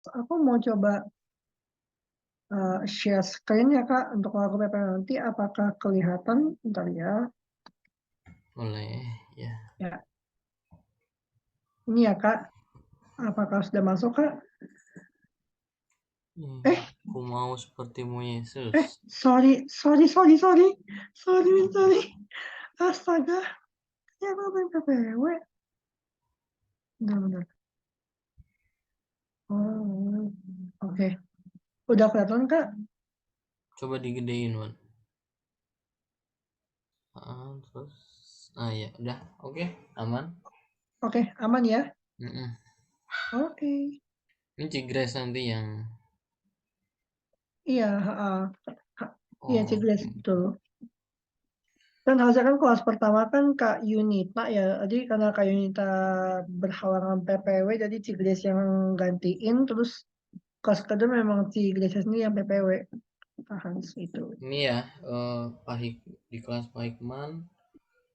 Aku mau coba share screen ya Kak untuk lagu PP nanti. Apakah kelihatan? Bentar ya. Boleh ya. Ya, ini ya Kak. Apakah sudah masuk Kak? Eh, Aku mau sepertimu Yesus. sorry. Astaga, ya apa main PPW? Bentar. Oh, oke. Udah kelihatan Kak? Coba digedein, Wan. Terus, ya udah, oke, aman. Oke, aman ya? Mm-mm. Oke. Ini Cigres nanti yang. Iya, iya Oh, Cigres betul. Kan harusnya kan kelas pertama kan Kak Yunita ya. Jadi karena Kak Yunita berhalangan PPW, jadi Cigres yang gantiin. Terus kelas kedua memang Cigres sendiri yang PPW. Tahan itu. ini ya, di kelas Pak Hikman,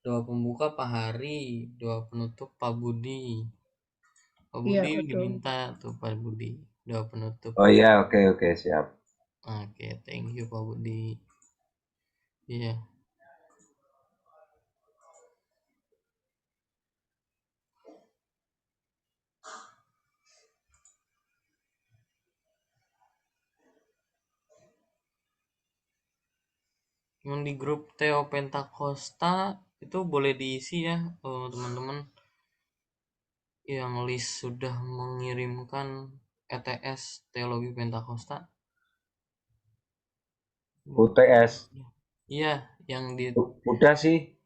doa pembuka Pak Hari, doa penutup Pak Budi. Pak Iya Budi betul. diminta tuh Pak Budi, doa penutup. Oh iya, oke, siap. Oke, thank you Pak Budi. Iya. Yang di grup Theo Pentakosta itu boleh diisi ya, teman-teman yang list sudah mengirimkan ETS Teologi Pentakosta. UTS. Iya, yang Udah sih.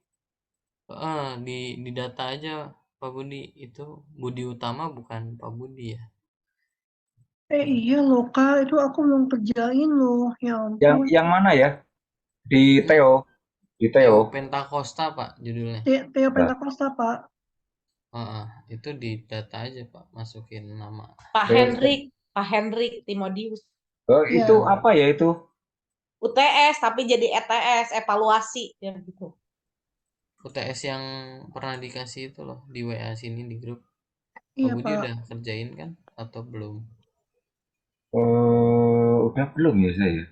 di data aja Pak Budi, itu Budi Utama bukan Pak Budi ya. Iya loh Kak, itu aku belum kerjain loh. Ya Yang ampun. yang mana ya? Di Ini Theo. Di Theo. Theo Pentakosta Pak judulnya. Theo Nah, Pentakosta Pak. Itu di data aja Pak, masukin nama. Pak Hendrik Timodius. oh, itu Iya. apa ya itu? UTS tapi jadi ETS, evaluasi ya gitu. UTS yang pernah dikasih itu loh di WA sini di grup. Pak Iya Budi Pak. udah kerjain kan atau belum? Udah belum ya saya?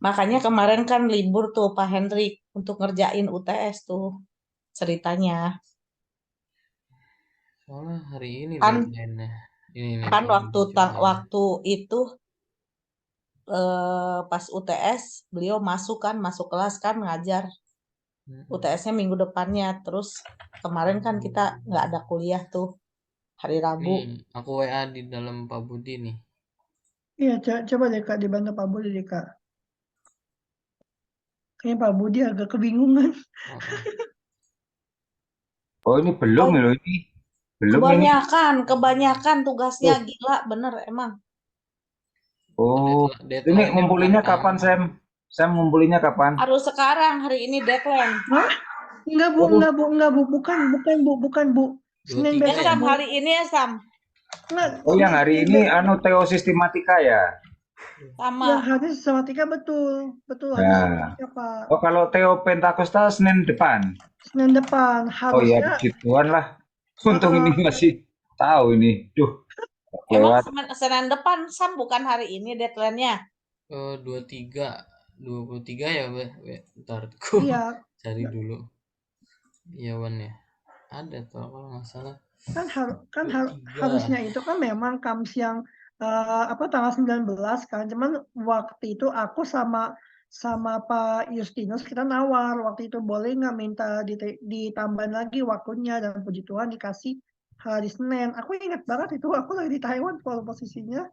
Makanya kemarin kan libur tuh Pak Hendrik untuk ngerjain UTS tuh ceritanya. Soalnya hari ini Kan deadline-nya. Ini nih kan Pak Budi cobain. waktu itu pas UTS beliau masuk kelas kan ngajar. UTS-nya minggu depannya. Terus kemarin kan kita nggak ada kuliah tuh hari Rabu. Nih, aku WA di dalam Pak Budi nih. Iya, coba deh Kak dibantu Pak Budi deh Kak. Kayaknya Pak Budi agak kebingungan. Oh, Oh ini belum Oh, loh ini. Belum ini. kebanyakan tugasnya Oh, gila bener emang. oh. Ini deadline-nya ngumpulinnya berapa? kapan, Sam? Sam ngumpulinnya kapan? Harus sekarang hari ini deadline. Hah? Waduh. Enggak Bu, bukan Bu. Senin 23 Ya besok ya? Sam Bu. hari ini ya Sam Enggak, Oh yang hari Senin ini anu Theo Sistematika ya? yang sama hari sistematika betul hari Nah. sistematika Pak. Oh kalau Theo Pentakosta Senin depan. Senin depan Oh iya harusnya. begituan lah. Untung ini uh, masih tahu ini. Duh, emang lewat. Senin depan Sam bukan hari ini deadline-nya. 23, 23 ya, Bentar, aku iya cari dulu. Iya, Wan ya. Ada tuh kalau nggak salah. kan 23. harusnya itu kan memang Kams yang apa tanggal 19 kan. Cuman waktu itu aku sama sama Pak Justinus kita nawar waktu itu boleh nggak minta ditambahin lagi waktunya, dan puji Tuhan dikasih hari Senin. Aku ingat banget itu aku lagi di Taiwan kalau posisinya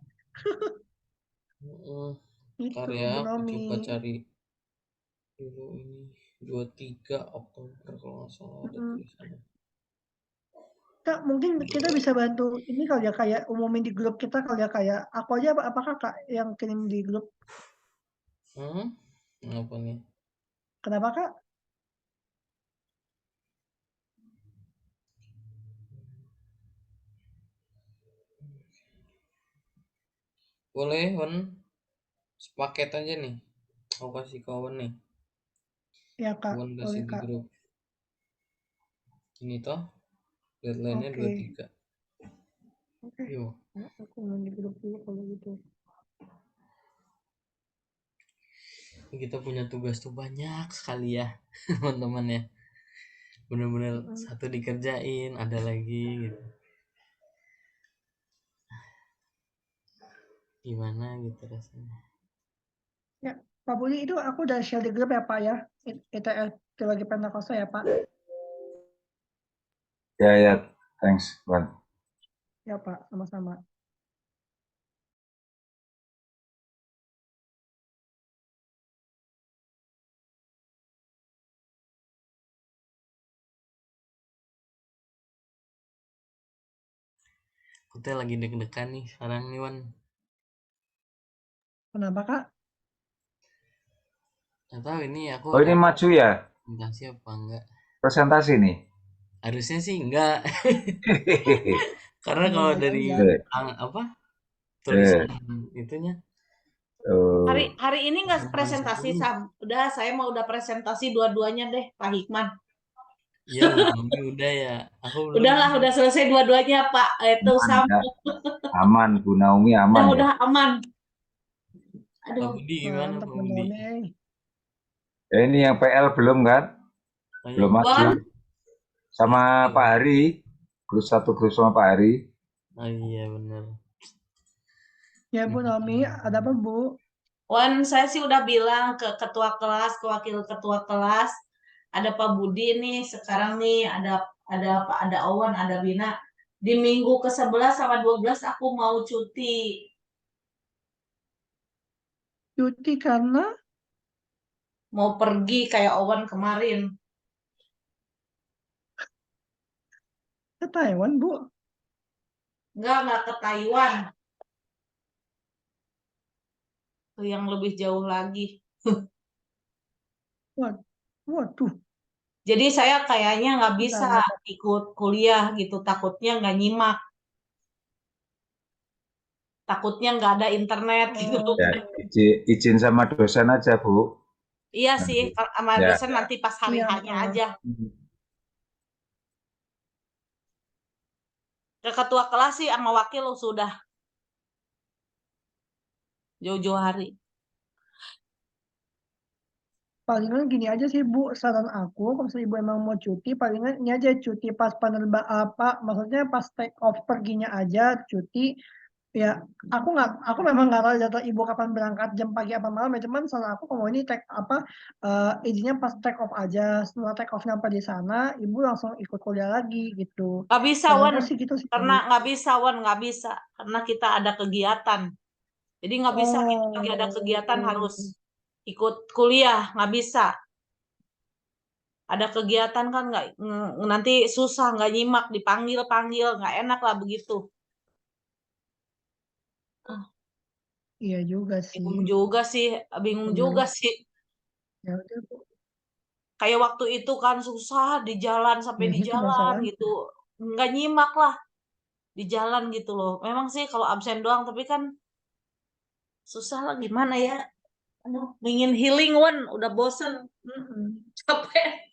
Ntar itu ya, Bu aku Nomi. coba cari dulu ini. 23 Oktober kalau nggak salah ada Mm. tulisannya. Kak, mungkin kita bisa bantu ini kali ya kayak umumin di grup kita kali ya kayak aku aja apakah Kak yang kirim di grup? Apa nih? Kenapa Kak? Boleh, Wan. Sepaket aja nih. Aku kasih kawan nih. Ya Kak, Wan kasih boleh di Kak. grup. Ini toh, deadline-nya Oke. 23. Yuk. Aku mau di grup dulu kalau gitu. Kita punya tugas tuh banyak sekali ya, teman-teman ya. Bener-bener satu dikerjain, ada lagi gitu. Gimana gitu rasanya. Ya, Pak Budi itu aku udah share di grup ya Pak ya. ITL Teologi Pentakosta ya Pak. Ya, thanks, Wan. Ya Pak, sama-sama. Aku tuh lagi deg-degan nih sekarang nih Wan. Kenapa Kak? Gak tahu ini aku Oh, ini maju ya? presentasi apa enggak. Presentasi nih. Harusnya sih enggak. Karena Oh, kalau baik dari aja. tulisan itunya Hari ini nggak presentasi, Sam. udah saya mau udah presentasi dua-duanya deh, Pak Hikman. Iya, Bu Naomi udah ya. Aku belum. Udahlah, udah selesai dua-duanya, Pak. Itu Sam. Aman, Bu Naomi aman ya. Udah aman. Pak Aduh, Budi gimana Mantap Pak Budi? Ya, ini yang PL belum kan? Belum maju. Sama Pak Hari. Grup 1 grup sama Pak Hari. Oh iya benar. Ya Bu Naomi, ada apa Bu? Wan, saya sih udah bilang ke ketua kelas, ke wakil ketua kelas, ada Pak Budi nih, sekarang nih ada Owen, ada Bina. Di minggu ke-11 sama 12 aku mau cuti. Cuti karena? Mau pergi kayak Owen kemarin. Ke Taiwan Bu? Enggak ke Taiwan. Ke yang lebih jauh lagi. Waduh. Jadi saya kayaknya nggak bisa ikut kuliah gitu, takutnya nggak nyimak. Takutnya nggak ada internet gitu. Ya, izin sama dosen aja, Bu. Iya sih, sama Ya. dosen nanti pas hari Iya, hanya aja. Ke ketua kelas sih sama wakil sudah jauh-jauh hari. Palingan gini aja sih Bu, saran aku, kalau misalnya Ibu emang mau cuti, palingan ini aja cuti pas maksudnya pas take off perginya aja, cuti. Ya, aku memang nggak tahu jadwal Ibu kapan berangkat, jam pagi apa malam ya, cuman saran aku kalau ini izinnya pas take off aja, setelah take off nyampe di sana, Ibu langsung ikut kuliah lagi gitu. Nggak bisa, Saran Wan. aku sih gitu sih. Karena nggak bisa, Wan. Nggak bisa. Karena kita ada kegiatan. Jadi nggak bisa kita lagi ada kegiatan harus ikut kuliah. Nggak bisa. Ada kegiatan kan nanti susah, nggak nyimak, dipanggil-panggil. Nggak enak lah begitu. Iya juga sih. Bingung juga sih. Ya udah Bu. Kayak waktu itu kan susah di jalan sampai di Itu jalan masalahnya. gitu. Nggak nyimak lah di jalan gitu loh. Memang sih kalau absen doang, tapi kan susah lah gimana ya. Aduh, ingin healing, Wan. Udah bosen. Capek.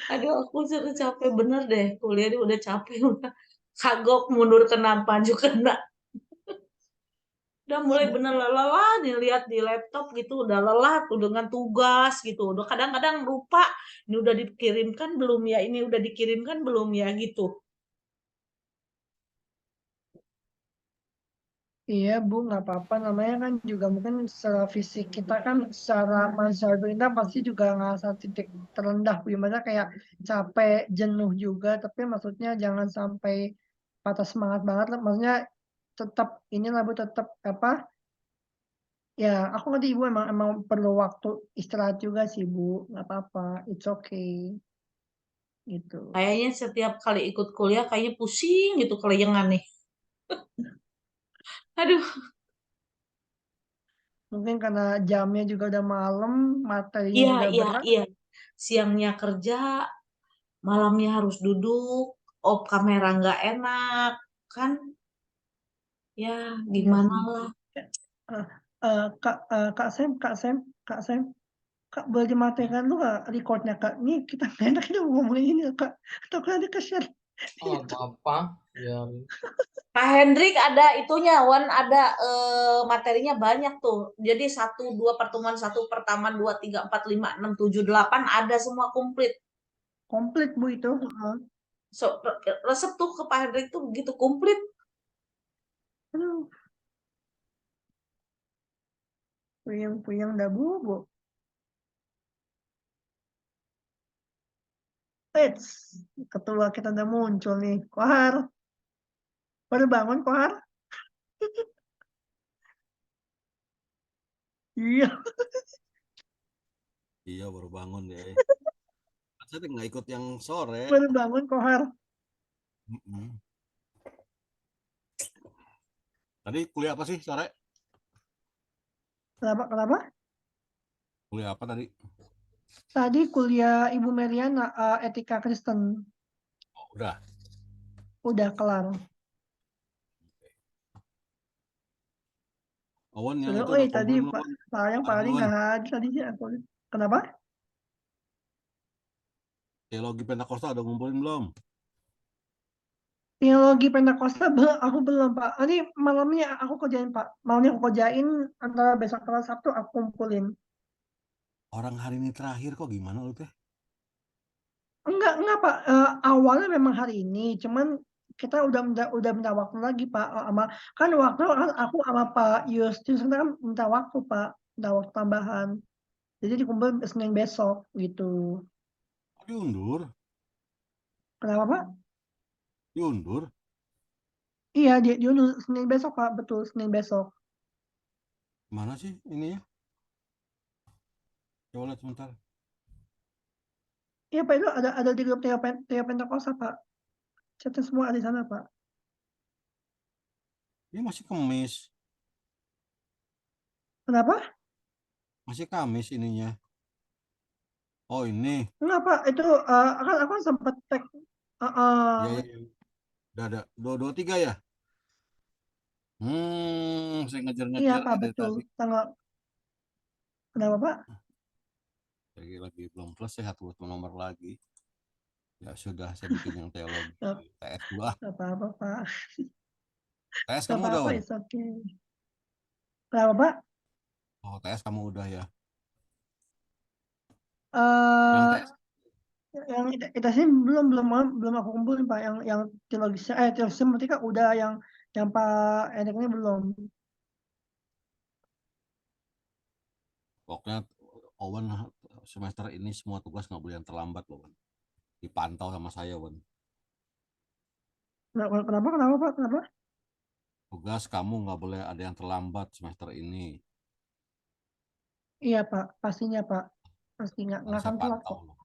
Aduh, aku sudah capek bener deh. Kuliah ini udah capek. Udah kagok, mundur kena, maju kena. Udah mulai bener lelah nih lihat di laptop gitu. Udah lelah tuh dengan tugas gitu. Udah kadang-kadang lupa. Ini udah dikirimkan belum ya? Ini udah dikirimkan belum ya? Gitu. Iya Bu, nggak apa-apa. Namanya kan juga mungkin secara fisik kita kan secara manusia kita pasti juga ngerasa titik terendah. Gimana kayak capek, jenuh juga. Tapi maksudnya jangan sampai patah semangat banget lah. Maksudnya tetap inilah Bu, tetap ya aku ngerti Ibu emang perlu waktu istirahat juga sih Bu. Nggak apa-apa, it's okay. Gitu. Kayaknya setiap kali ikut kuliah kayaknya pusing gitu kelayangan nih. Aduh. Mungkin karena jamnya juga udah malam, materinya juga berat. Iya. Siangnya kerja, malamnya harus duduk, kamera nggak enak, kan? Ya, gimana lah. Kak Sam, Kak, boleh dimatikan dulu Kak recordnya Kak. Ini kita nggak enak ini ngomongin ini ya, Kak. Atau nanti ke-share Oh, itu. apa-apa. Biar Pak Hendrik ada itunya, Wan, ada materinya banyak tuh. Jadi 1, 2 pertemuan, 1 pertama, 2, 3, 4, 5, 6, 7, 8 ada semua komplit. Komplit Bu itu. Heeh. So, resep tuh ke Pak Hendrik tuh begitu komplit. Aduh, puyeng-puyeng dah Bu. Eits, ketua kita udah muncul nih. Kohar, baru bangun Kohar? Iya, Iya baru bangun ya. Saya nggak ikut yang sore. baru bangun Kohar. Mm-mm. Tadi kuliah apa sih sore? Kenapa? Kuliah apa tadi? Tadi kuliah Ibu Meriana, Etika Kristen. Oh, udah. Udah kelar. Owen yang Sudah, itu oh udah tadi kumpulin Pak belum? sayang Pak Bareng Ali Owen. nggak hadir tadi sih aku. Kenapa? Teologi Pentakosta udah ngumpulin belum? Teologi Pentakosta aku belum Pak. Ini malamnya aku kerjain Pak. Malamnya aku kerjain antara besok kelas Sabtu aku kumpulin. Orang hari ini terakhir kok gimana lu teh? Enggak Pak. Awalnya memang hari ini, cuman kita udah minta waktu lagi Pak. Kan waktu aku sama Pak Justinus kan minta waktu Pak, minta waktu tambahan. Jadi dikumpul Senin besok gitu. Diundur, Kenapa Pak? diundur. Iya dia Senin besok Pak, betul Senin besok. Mana sih ini ya? Coba lihat sebentar. Iya Pak itu ada di grup Teo Pentakosta Pak. Chatnya semua ada di sana Pak. Ini masih Kamis. Kenapa? Masih Kamis ininya. Oh ini. Enggak Pak, itu aku sempat tag. Iya, iya, iya. Udah ada. 223 ya? Saya Iya ngejar-ngejar Pak, dari betul. tadi. Kenapa Pak? Lagi belum selesai satu nomor lagi. Ya sudah, saya bikin yang teologi. Nggak TS dulu ah. nggak apa-apa Pak. TS Nggak kamu udah, apa-apa, Wan? it's okay. Kenapa Pak? Oh, TS kamu udah ya. Yang Eh TS yang itu sih belum aku kumpulin Pak. Yang teologi matematika udah yang Pak Erik ini belum. pokoknya Owen semester ini semua tugas nggak boleh yang terlambat loh, Wan. Dipantau sama saya, Wan. Kenapa Pak? Kenapa? Tugas kamu nggak boleh ada yang terlambat semester ini. Iya Pak, pastinya Pak. Pasti Karena nggak saya akan telat pantau kok. loh.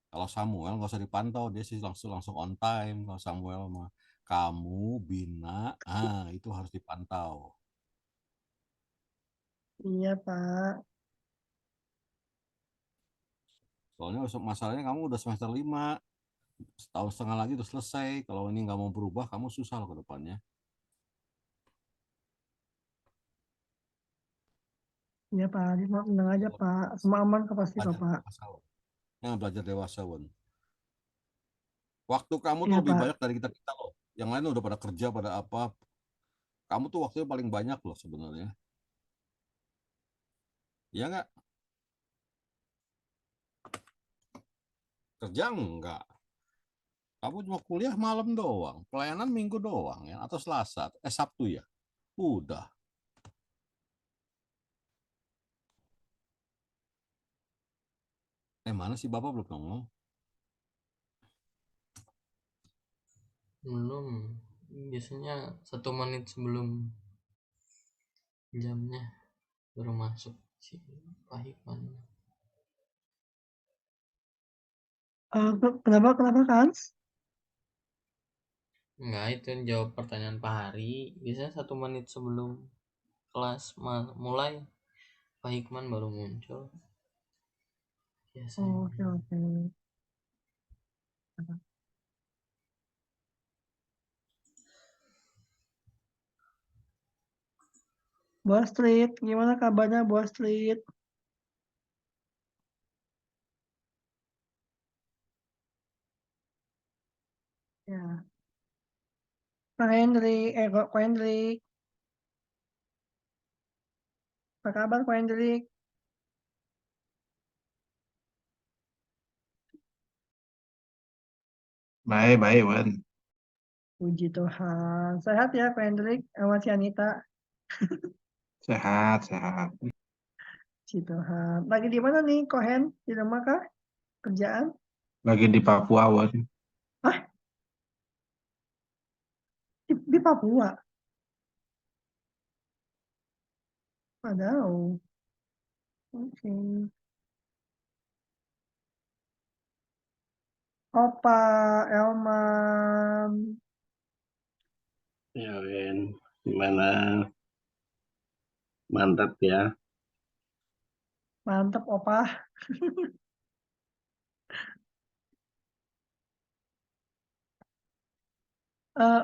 Kalau Samuel nggak usah dipantau, dia sih langsung on time. Kalau Samuel mah kamu Bina, itu harus dipantau. Iya Pak. Soalnya masalahnya kamu udah semester 5, setahun setengah lagi udah selesai. Kalau ini nggak mau berubah, kamu susah loh ke depannya. Iya Pak, tenang aja Pak. Semua aman kok pasti kok Belajar Pak. dewasa, Wan. Belajar dewasa, Wan. Waktu kamu tuh Iya lebih Pak. banyak dari kita loh. Yang lain udah pada kerja, pada apa. Kamu tuh waktunya paling banyak loh sebenarnya. Iya nggak? Kerja enggak. Kamu cuma kuliah malam doang. Pelayanan minggu doang ya. Atau Selasa. Sabtu ya. Udah. Mana sih Bapak belum ngomong? belum. Biasanya 1 menit sebelum jamnya baru masuk si Pak Hikman. Kenapa Hans? Enggak, itu jawab pertanyaan Pak Hari. Biasanya 1 menit sebelum kelas mulai Pak Hikman baru muncul biasanya. Oke. Bos Street, gimana kabarnya Bos Street? Ya. Pak Hendrik, Ko Hendrik. Apa kabar Ko Hendrik? Baik, Wan. Puji Tuhan. Sehat ya Ko Hendrik sama si Anita? Sehat, sehat. Puji Tuhan. Lagi di mana nih Kohen? Di rumah kah? Kerjaan? Lagi di Papua, Wan. Hah? Di Papua? Padahal. Oke. Opa, Elman. Ya, Wen. Gimana? Mantap ya. Mantep Opa. Eh,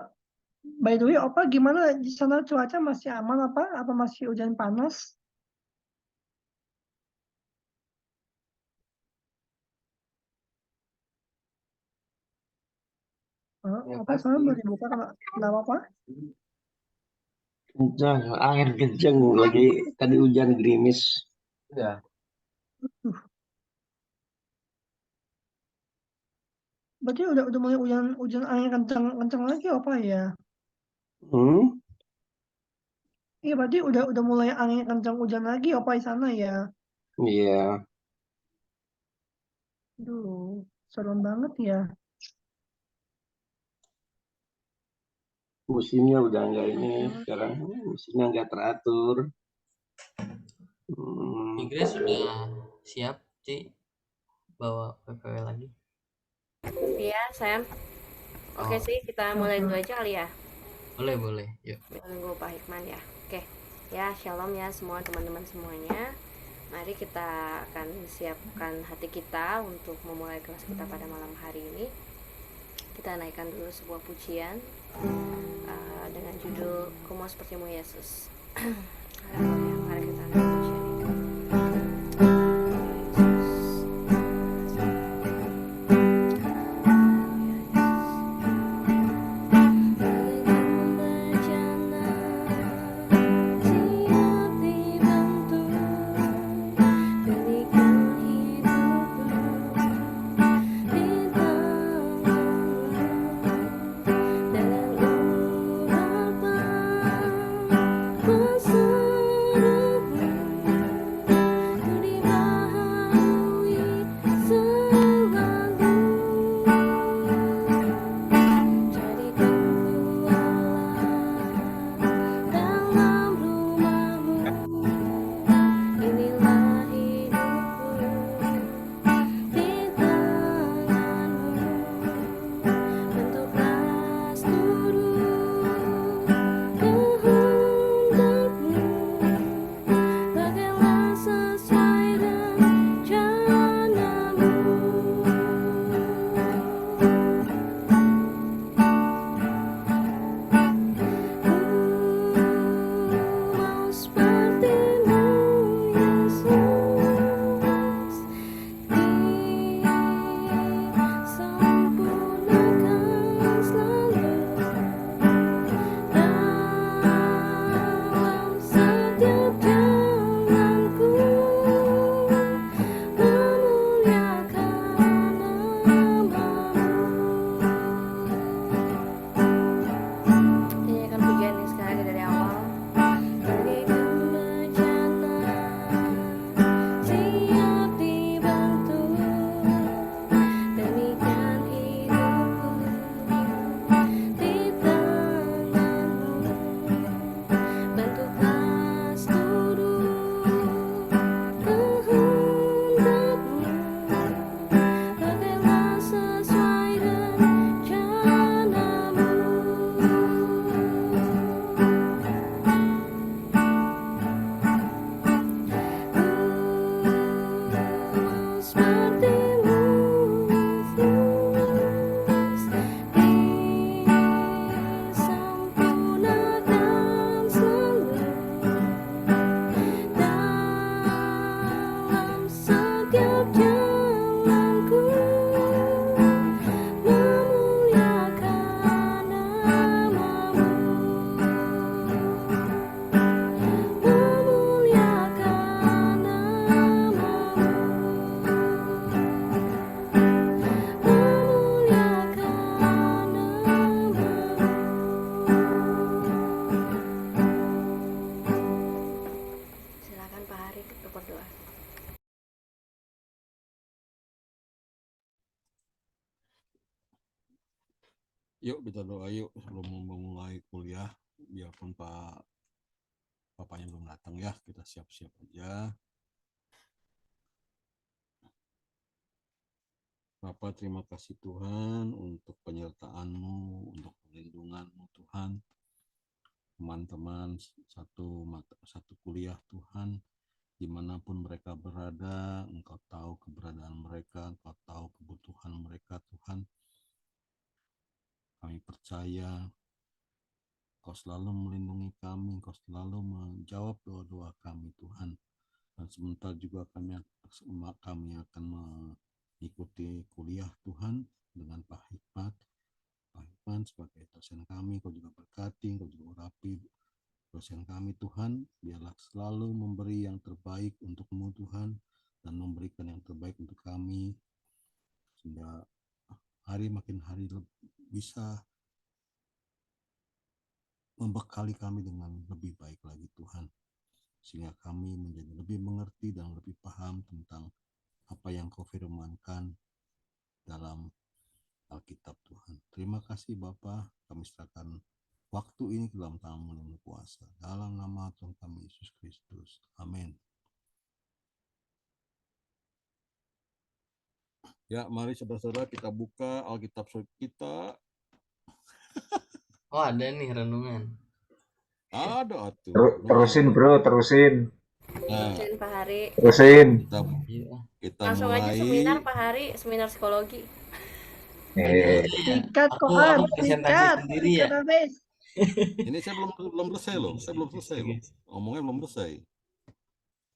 by the way, Opa gimana di sana cuaca masih aman apa? Apa masih hujan panas? Ya, Apa sana boleh dibuka kenapa apa? Kencang, angin kencang lagi. Tadi hujan gerimis. Ya. Berarti udah mulai hujan angin kencang lagi apa ya? Hmm? Iya berarti udah mulai angin kencang hujan lagi apa di sana ya? Iya. Duh, serem banget ya. Musimnya udah enggak ini. Sekarang musimnya enggak teratur. Inggris sudah siap, Ci, bawa PPW lagi. Iya, Sam. Oke sih, kita mulai dulu aja kali ya. Boleh, yuk. Nunggu Pak Hikman ya. Oke. Ya, shalom ya semua teman-teman semuanya. Mari kita akan siapkan hati kita untuk memulai kelas kita pada malam hari ini. Kita naikkan dulu sebuah pujian dengan judul Ku Mau Sepertimu Yesus. Haleluya. Mari kita naikkan pujian itu. Ku Yuk kita doa yuk sebelum memulai kuliah, biarpun Bapaknya belum datang ya, kita siap-siap aja. Bapak, terima kasih Tuhan untuk penyertaan-Mu, untuk perlindungan-Mu Tuhan. Teman-teman satu kuliah Tuhan, dimanapun mereka berada, Engkau tahu keberadaan mereka, Engkau tahu kebutuhan mereka Tuhan. Kami percaya Engkau selalu melindungi kami, Engkau selalu menjawab doa-doa kami Tuhan. Dan sebentar juga kami akan mengikuti kuliah Tuhan dengan Pak Hikmat. Pak Hikmat sebagai dosen kami, Kau juga berkati, Kau juga urapi dosen kami Tuhan. Biarlah selalu memberi yang terbaik untuk-Mu Tuhan, dan memberikan yang terbaik untuk kami, sehingga hari makin hari bisa membekali kami dengan lebih baik lagi Tuhan, sehingga kami menjadi lebih mengerti dan lebih paham tentang apa yang Kau firmankan dalam Alkitab Tuhan. Terima kasih Bapa, kami serahkan waktu ini ke dalam tangan-Mu yang berkuasa. Dalam nama Tuhan kami Yesus Kristus. Amin. Ya, mari saudara-saudara kita buka Alkitab kita. Oh, ada nih renungan. Ada tuh. Terusin bro, terusin. Nah, Terusin Pak Hari. Terusin. Kita Langsung aja mulai. seminar Pak Hari, seminar psikologi. Sikat Aku Kohan, presentasi sikat, sendiri ya. sikat habis. Ini saya belum selesai loh. Saya belum selesai loh. Ngomongnya belum selesai.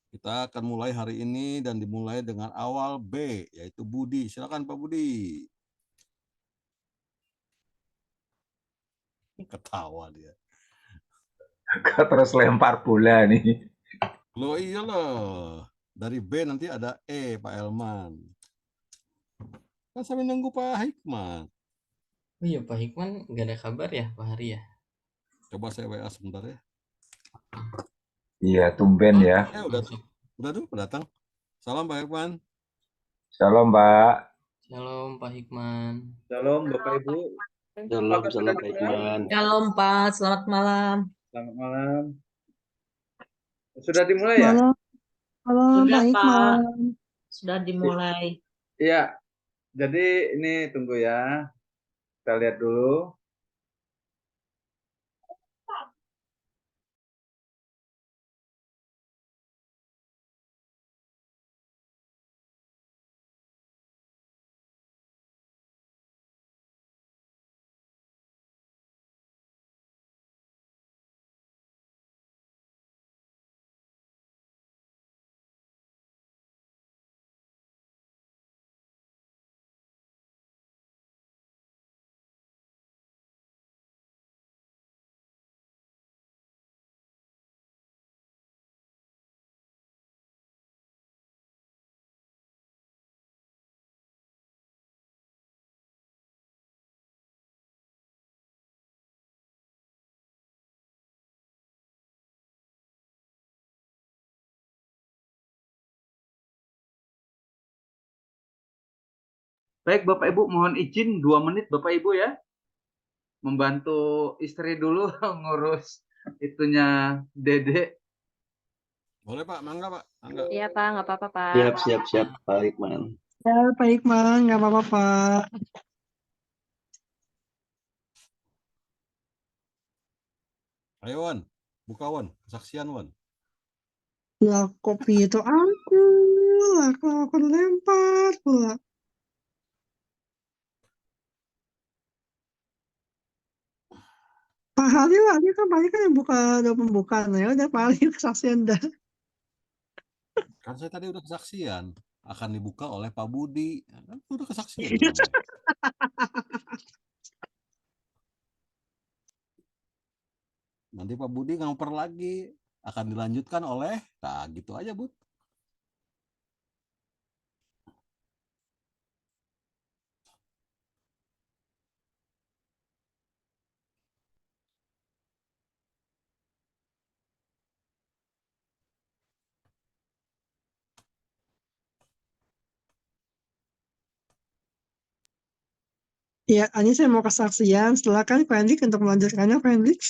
Kita akan mulai hari ini dan dimulai dengan awal B, yaitu Budi. Silakan Pak Budi. Ketawa dia. Terus lempar bola nih. Loh iyalah. Dari B nanti ada E, Pak Elman. Kan sampai nunggu Pak Hikmat. Oh iya, Pak Hikman nggak ada kabar ya Pak Hari ya? Coba saya WA sebentar ya. Iya, tumben ya. Udah tuh datang. Salam Pak Hikman. Shalom Pak. Shalom Pak Hikman. Shalom Bapak Ibu. Shalom, shalom Pak Hikman. Shalom Pak, selamat malam. Selamat malam. Sudah dimulai ya? Malam Sudah Pak Pak, Hikman. sudah dimulai. Iya. Jadi ini tunggu ya. Kita lihat dulu. Baik Bapak Ibu, mohon izin 2 menit Bapak Ibu ya. Membantu istri dulu ngurus itunya Dede. Boleh Pak, mangga Pak. Mangga. Iya Pak, nggak apa-apa Pak. Siap Pak Hikman. Ya Pak Hikman, nggak apa-apa Pak. Ayo Wan, buka Wan, kesaksian Wan. Lah kopi itu aku, lah kalau aku lempar pula. Pak Hari lah, dia kan Pak Hari kan yang buka udah pembukaan ya, udah Pak Hari kesaksian dah. Kan saya tadi udah kesaksian akan dibuka oleh Pak Budi. Kan udah kesaksian. Nanti Pak Budi ngoper lagi, akan dilanjutkan oleh, nah gitu aja Bud. Ya, ini saya mau kesaksian. Silakan Fendik untuk melanjutkannya, Fendik.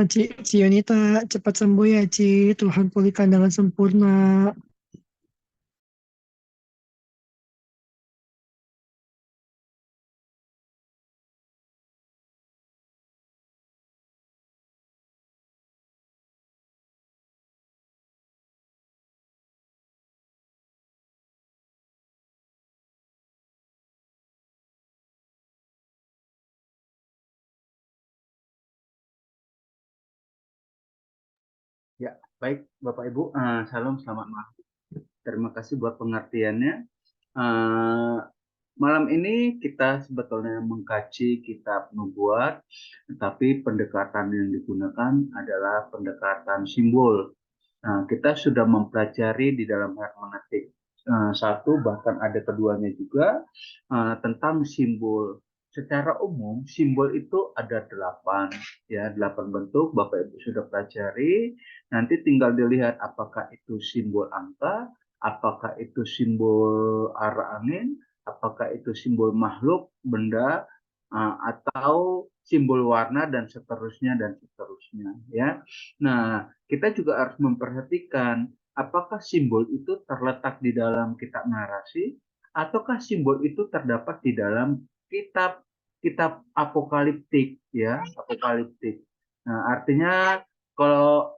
Ci Yunita, cepat sembuh ya, Ci. Tuhan pulihkan dengan sempurna. Ya, baik Bapak Ibu, salam selamat malam. Terima kasih buat pengertiannya. Malam ini kita sebetulnya mengkaji kitab Nubuat, tetapi pendekatan yang digunakan adalah pendekatan simbol. Kita sudah mempelajari di dalam hermeneutik satu, bahkan ada keduanya juga, tentang simbol. Secara umum, simbol itu ada 8, ya, 8 bentuk. Bapak Ibu sudah pelajari. Nanti tinggal dilihat apakah itu simbol angka, apakah itu simbol arah angin, apakah itu simbol makhluk, benda, atau simbol warna dan seterusnya ya. Nah, kita juga harus memperhatikan apakah simbol itu terletak di dalam kitab narasi ataukah simbol itu terdapat di dalam kitab apokaliptik, ya, apokaliptik. Nah, artinya kalau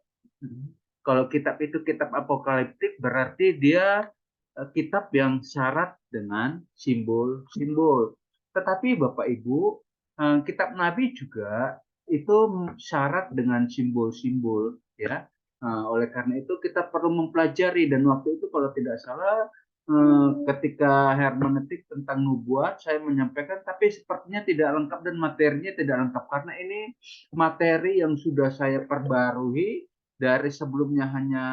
kitab itu kitab apokaliptik berarti dia kitab yang syarat dengan simbol-simbol. Tetapi Bapak Ibu, kitab Nabi juga itu syarat dengan simbol-simbol, ya. Oleh karena itu kita perlu mempelajari, dan waktu itu kalau tidak salah ketika hermeneutik tentang nubuat saya menyampaikan, tapi sepertinya tidak lengkap dan materinya tidak lengkap karena ini materi yang sudah saya perbarui dari sebelumnya hanya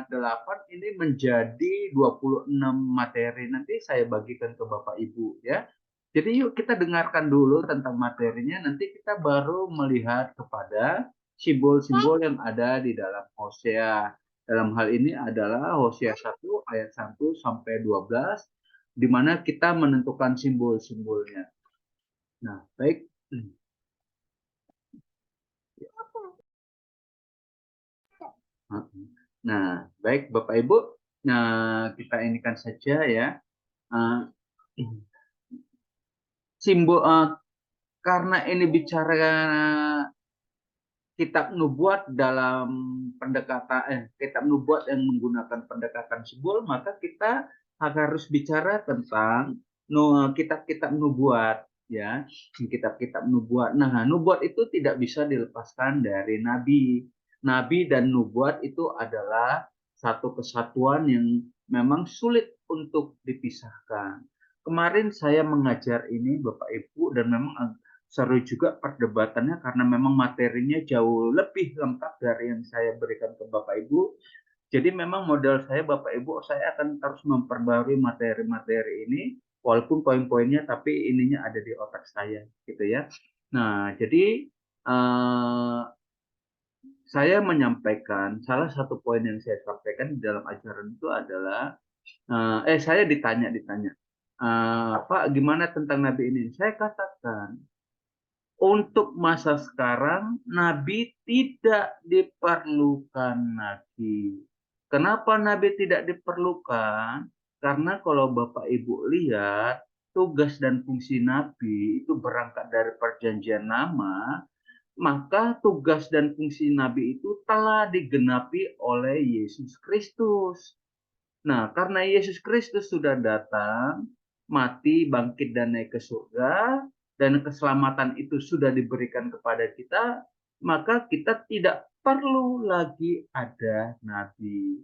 8, ini menjadi 26 materi. Nanti saya bagikan ke Bapak Ibu, ya. Jadi yuk kita dengarkan dulu tentang materinya, nanti kita baru melihat kepada simbol-simbol yang ada di dalam Hosea. Dalam hal ini adalah Hosea 1 ayat 1 sampai 12, di mana kita menentukan simbol-simbolnya. Nah, baik. Nah, baik Bapak Ibu, kita inikan saja ya. Simbol karena ini bicara kitab nubuat dalam pendekatan kitab nubuat yang menggunakan pendekatan simbol, maka kita harus bicara tentang kitab-kitab nubuat, ya, kitab-kitab nubuat. Nah, nubuat itu tidak bisa dilepaskan dari nabi. Nabi dan nubuat itu adalah satu kesatuan yang memang sulit untuk dipisahkan. Kemarin saya mengajar ini Bapak Ibu, dan memang seru juga perdebatannya karena memang materinya jauh lebih lengkap dari yang saya berikan ke Bapak Ibu. Jadi memang modal saya Bapak Ibu, saya akan terus memperbarui materi-materi ini walaupun poin-poinnya tapi ininya ada di otak saya gitu ya. Nah, jadi saya menyampaikan salah satu poin yang saya sampaikan di dalam ajaran itu adalah saya ditanya Pak, gimana tentang Nabi ini? Saya katakan untuk masa sekarang, Nabi tidak diperlukan lagi. Kenapa Nabi tidak diperlukan? Karena kalau Bapak Ibu lihat, tugas dan fungsi Nabi itu berangkat dari perjanjian lama, maka tugas dan fungsi Nabi itu telah digenapi oleh Yesus Kristus. Nah, karena Yesus Kristus sudah datang, mati, bangkit, dan naik ke surga, dan keselamatan itu sudah diberikan kepada kita, maka kita tidak perlu lagi ada nabi.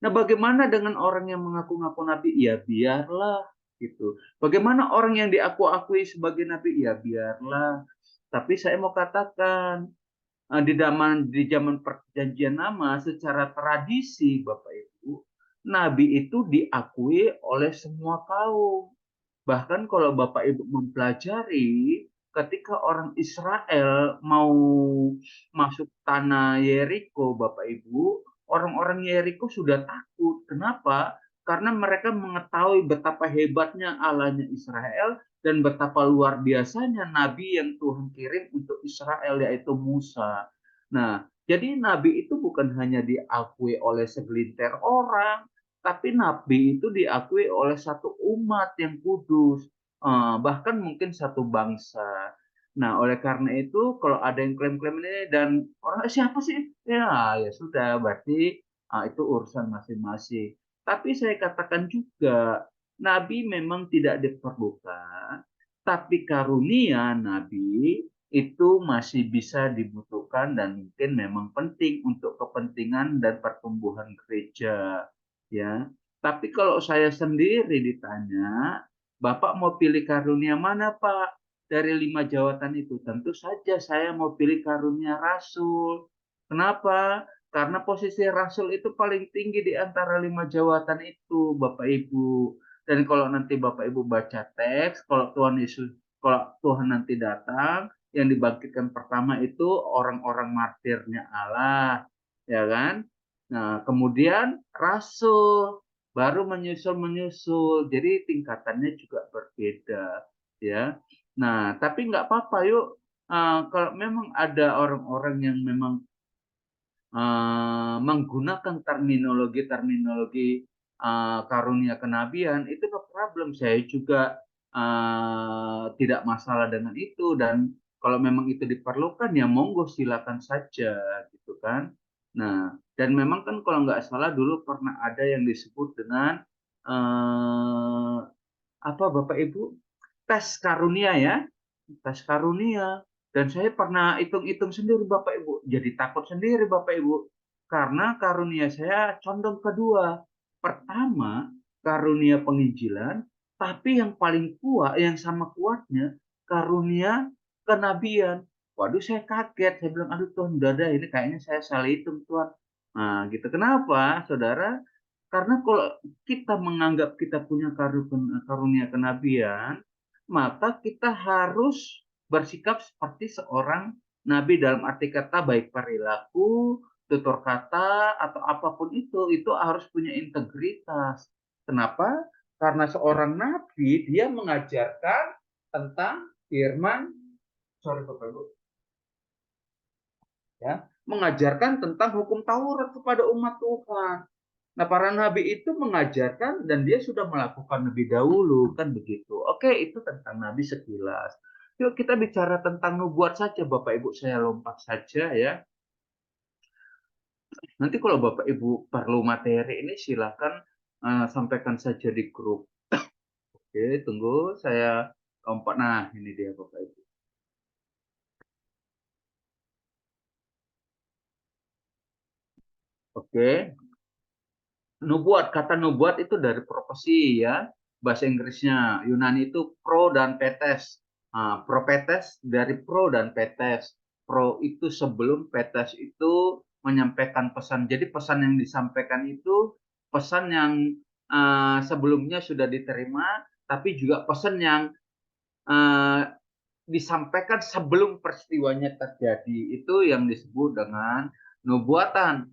Nah, bagaimana dengan orang yang mengaku-ngaku nabi? Ya biarlah gitu. Bagaimana orang yang diaku-akui sebagai nabi? Ya biarlah. Tapi saya mau katakan, di zaman perjanjian lama, secara tradisi Bapak Ibu, nabi itu diakui oleh semua kaum. Bahkan kalau Bapak Ibu mempelajari, ketika orang Israel mau masuk tanah Yeriko, Bapak Ibu, orang-orang Yeriko sudah takut. Kenapa? Karena mereka mengetahui betapa hebatnya Allahnya Israel dan betapa luar biasanya nabi yang Tuhan kirim untuk Israel, yaitu Musa. Nah, jadi nabi itu bukan hanya diakui oleh segelintir orang, tapi nabi itu diakui oleh satu umat yang kudus, bahkan mungkin satu bangsa. Nah, oleh karena itu, kalau ada yang klaim-klaim ini dan orang siapa sih? Ya sudah, berarti itu urusan masing-masing. Tapi saya katakan juga, nabi memang tidak diperlukan, tapi karunia nabi itu masih bisa dibutuhkan dan mungkin memang penting untuk kepentingan dan pertumbuhan gereja. Ya, tapi kalau saya sendiri ditanya, Bapak mau pilih karunia mana, Pak? Dari 5 jawatan itu, tentu saja saya mau pilih karunia rasul. Kenapa? Karena posisi rasul itu paling tinggi di antara 5 jawatan itu, Bapak Ibu. Dan kalau nanti Bapak Ibu baca teks, kalau Tuhan nanti datang, yang dibangkitkan pertama itu orang-orang martirnya Allah, ya kan? Nah, kemudian rasul baru menyusul. Jadi tingkatannya juga berbeda, ya. Nah, tapi nggak apa-apa yuk. Kalau memang ada orang-orang yang memang menggunakan terminologi karunia kenabian, itu no problem. Saya juga tidak masalah dengan itu, dan kalau memang itu diperlukan ya monggo silakan saja gitu kan. Nah, dan memang kan kalau nggak salah dulu pernah ada yang disebut dengan apa Bapak Ibu, tes karunia ya, tes karunia. Dan saya pernah hitung-hitung sendiri Bapak Ibu, jadi takut sendiri Bapak Ibu, karena karunia saya condong kedua. Pertama, karunia penginjilan, tapi yang paling kuat, yang sama kuatnya, karunia kenabian. Waduh, saya kaget, saya bilang, aduh Tuhan, udah ada, ini kayaknya saya salah hitung Tuhan. Nah, gitu. Kenapa, saudara? Karena kalau kita menganggap kita punya karunia kenabian, maka kita harus bersikap seperti seorang nabi dalam arti kata baik perilaku, tutur kata, atau apapun itu harus punya integritas. Kenapa? Karena seorang nabi, dia mengajarkan tentang firman, Bapak Ibu, ya, mengajarkan tentang hukum Taurat kepada umat Tuhan. Nah, para nabi itu mengajarkan dan dia sudah melakukan lebih dahulu, kan begitu. Oke, itu tentang nabi sekilas. Yuk kita bicara tentang nubuat saja, Bapak Ibu, saya lompat saja ya. Nanti kalau Bapak Ibu perlu materi ini silakan sampaikan saja di grup. Oke, tunggu saya lompat. Nah, ini dia Bapak Ibu. Oke. Nubuat, kata nubuat itu dari profesi ya, bahasa Inggrisnya. Yunani itu pro dan petes. Propetes dari pro dan petes. Pro itu sebelum, petes itu menyampaikan pesan. Jadi pesan yang disampaikan itu pesan yang sebelumnya sudah diterima, tapi juga pesan yang disampaikan sebelum peristiwanya terjadi. Itu yang disebut dengan nubuatan.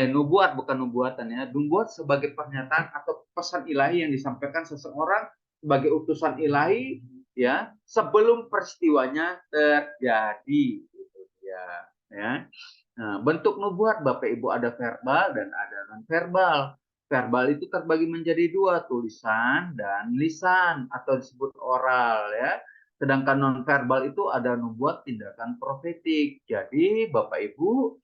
Nubuat bukan nubuatan ya. Nubuat sebagai pernyataan atau pesan ilahi yang disampaikan seseorang sebagai utusan ilahi ya sebelum peristiwanya terjadi gitu ya. Nah, bentuk nubuat Bapak Ibu ada verbal dan ada non verbal. Verbal itu terbagi menjadi dua, tulisan dan lisan atau disebut oral ya. Sedangkan non verbal itu ada nubuat tindakan profetik. Jadi Bapak Ibu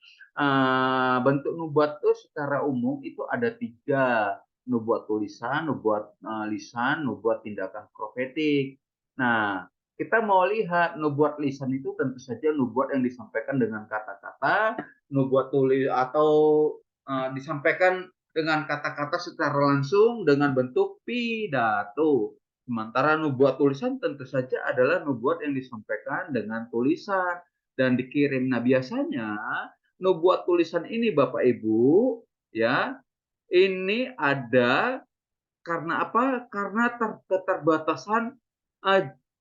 bentuk nubuat itu secara umum itu ada 3. nubuat tulisan, nubuat lisan, nubuat tindakan profetik. Nah, kita mau lihat nubuat lisan itu tentu saja nubuat yang disampaikan dengan kata-kata, nubuat tulis atau disampaikan dengan kata-kata secara langsung dengan bentuk pidato. Sementara nubuat tulisan tentu saja adalah nubuat yang disampaikan dengan tulisan dan dikirim. Nah, biasanya nubuat tulisan ini Bapak Ibu ya, ini ada karena apa? Karena keterbatasan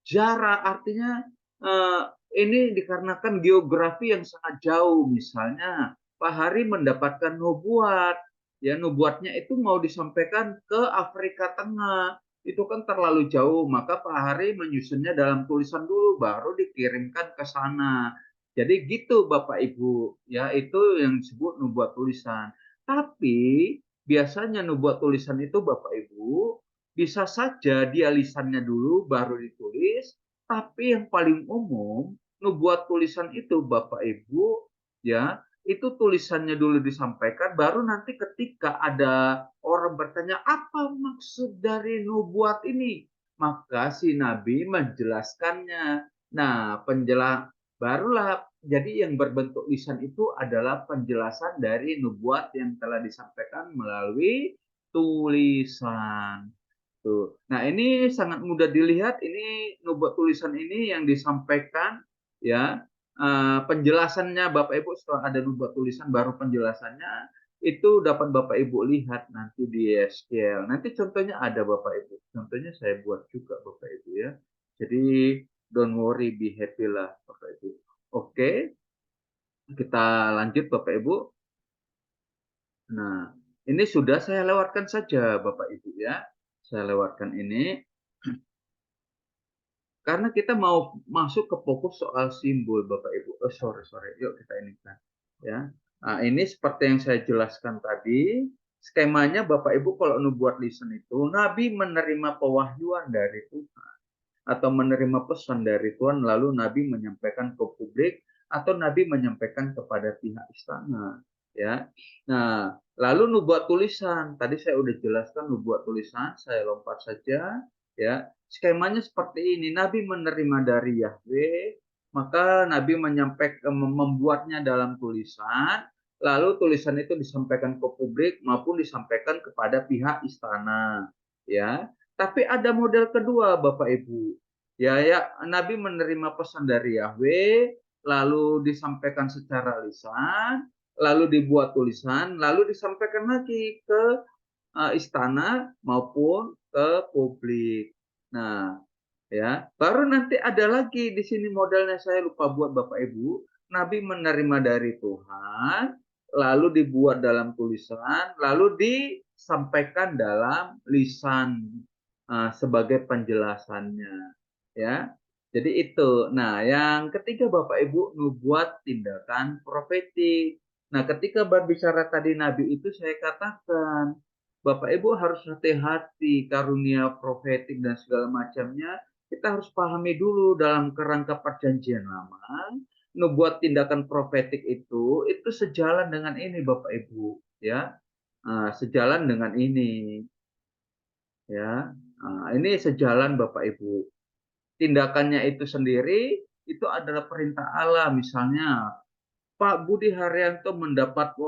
jarak, artinya ini dikarenakan geografi yang sangat jauh. Misalnya Pak Hari mendapatkan nubuat, ya nubuatnya itu mau disampaikan ke Afrika Tengah, itu kan terlalu jauh, maka Pak Hari menyusunnya dalam tulisan dulu, baru dikirimkan ke sana. Jadi gitu Bapak Ibu, ya itu yang disebut nubuat tulisan. Tapi biasanya nubuat tulisan itu Bapak Ibu bisa saja dia lisannya dulu baru ditulis, tapi yang paling umum nubuat tulisan itu Bapak Ibu ya, itu tulisannya dulu disampaikan, baru nanti ketika ada orang bertanya apa maksud dari nubuat ini, maka si Nabi menjelaskannya. Nah, barulah jadi yang berbentuk lisan itu adalah penjelasan dari nubuat yang telah disampaikan melalui tulisan. Tuh. Nah, ini sangat mudah dilihat, ini nubuat tulisan ini yang disampaikan ya. Penjelasannya Bapak Ibu setelah ada nubuat tulisan baru penjelasannya itu dapat Bapak Ibu lihat nanti di SQL. Nanti contohnya ada Bapak Ibu. Contohnya saya buat juga Bapak Ibu ya. Jadi don't worry, be happy lah Bapak Ibu. Oke. Kita lanjut Bapak Ibu. Nah, ini sudah saya lewatkan saja Bapak Ibu ya. Saya lewatkan ini. Karena kita mau masuk ke fokus soal simbol Bapak Ibu. Sorry. Yuk kita ini kan. Ya. Nah, ini seperti yang saya jelaskan tadi. Skemanya Bapak Ibu kalau nubuat lisan itu, Nabi menerima pewahyuan dari Tuhan. Atau menerima pesan dari Tuhan, lalu Nabi menyampaikan ke publik, atau Nabi menyampaikan kepada pihak istana. Ya. Nah, lalu nubuat tulisan. Tadi saya udah jelaskan nubuat tulisan, saya lompat saja. Ya, skemanya seperti ini. Nabi menerima dari Yahweh, maka Nabi menyampaikan, membuatnya dalam tulisan, lalu tulisan itu disampaikan ke publik maupun disampaikan kepada pihak istana. Ya, tapi ada model kedua Bapak Ibu. Ya, Nabi menerima pesan dari Yahweh, lalu disampaikan secara lisan, lalu dibuat tulisan, lalu disampaikan lagi ke istana maupun ke publik. Nah, ya, baru nanti ada lagi di sini modelnya saya lupa buat Bapak Ibu. Nabi menerima dari Tuhan, lalu dibuat dalam tulisan, lalu disampaikan dalam lisan sebagai penjelasannya. Ya, jadi itu. Nah, yang ketiga Bapak Ibu, nubuat tindakan profetik. Nah, ketika berbicara tadi Nabi itu saya katakan, Bapak Ibu harus hati-hati karunia profetik dan segala macamnya. Kita harus pahami dulu dalam kerangka perjanjian lama, nubuat tindakan profetik itu sejalan dengan ini Bapak Ibu, ya. Sejalan dengan ini. Ya. Ini sejalan Bapak Ibu. Tindakannya itu sendiri itu adalah perintah Allah. Misalnya Pak Budi Haryanto mendapat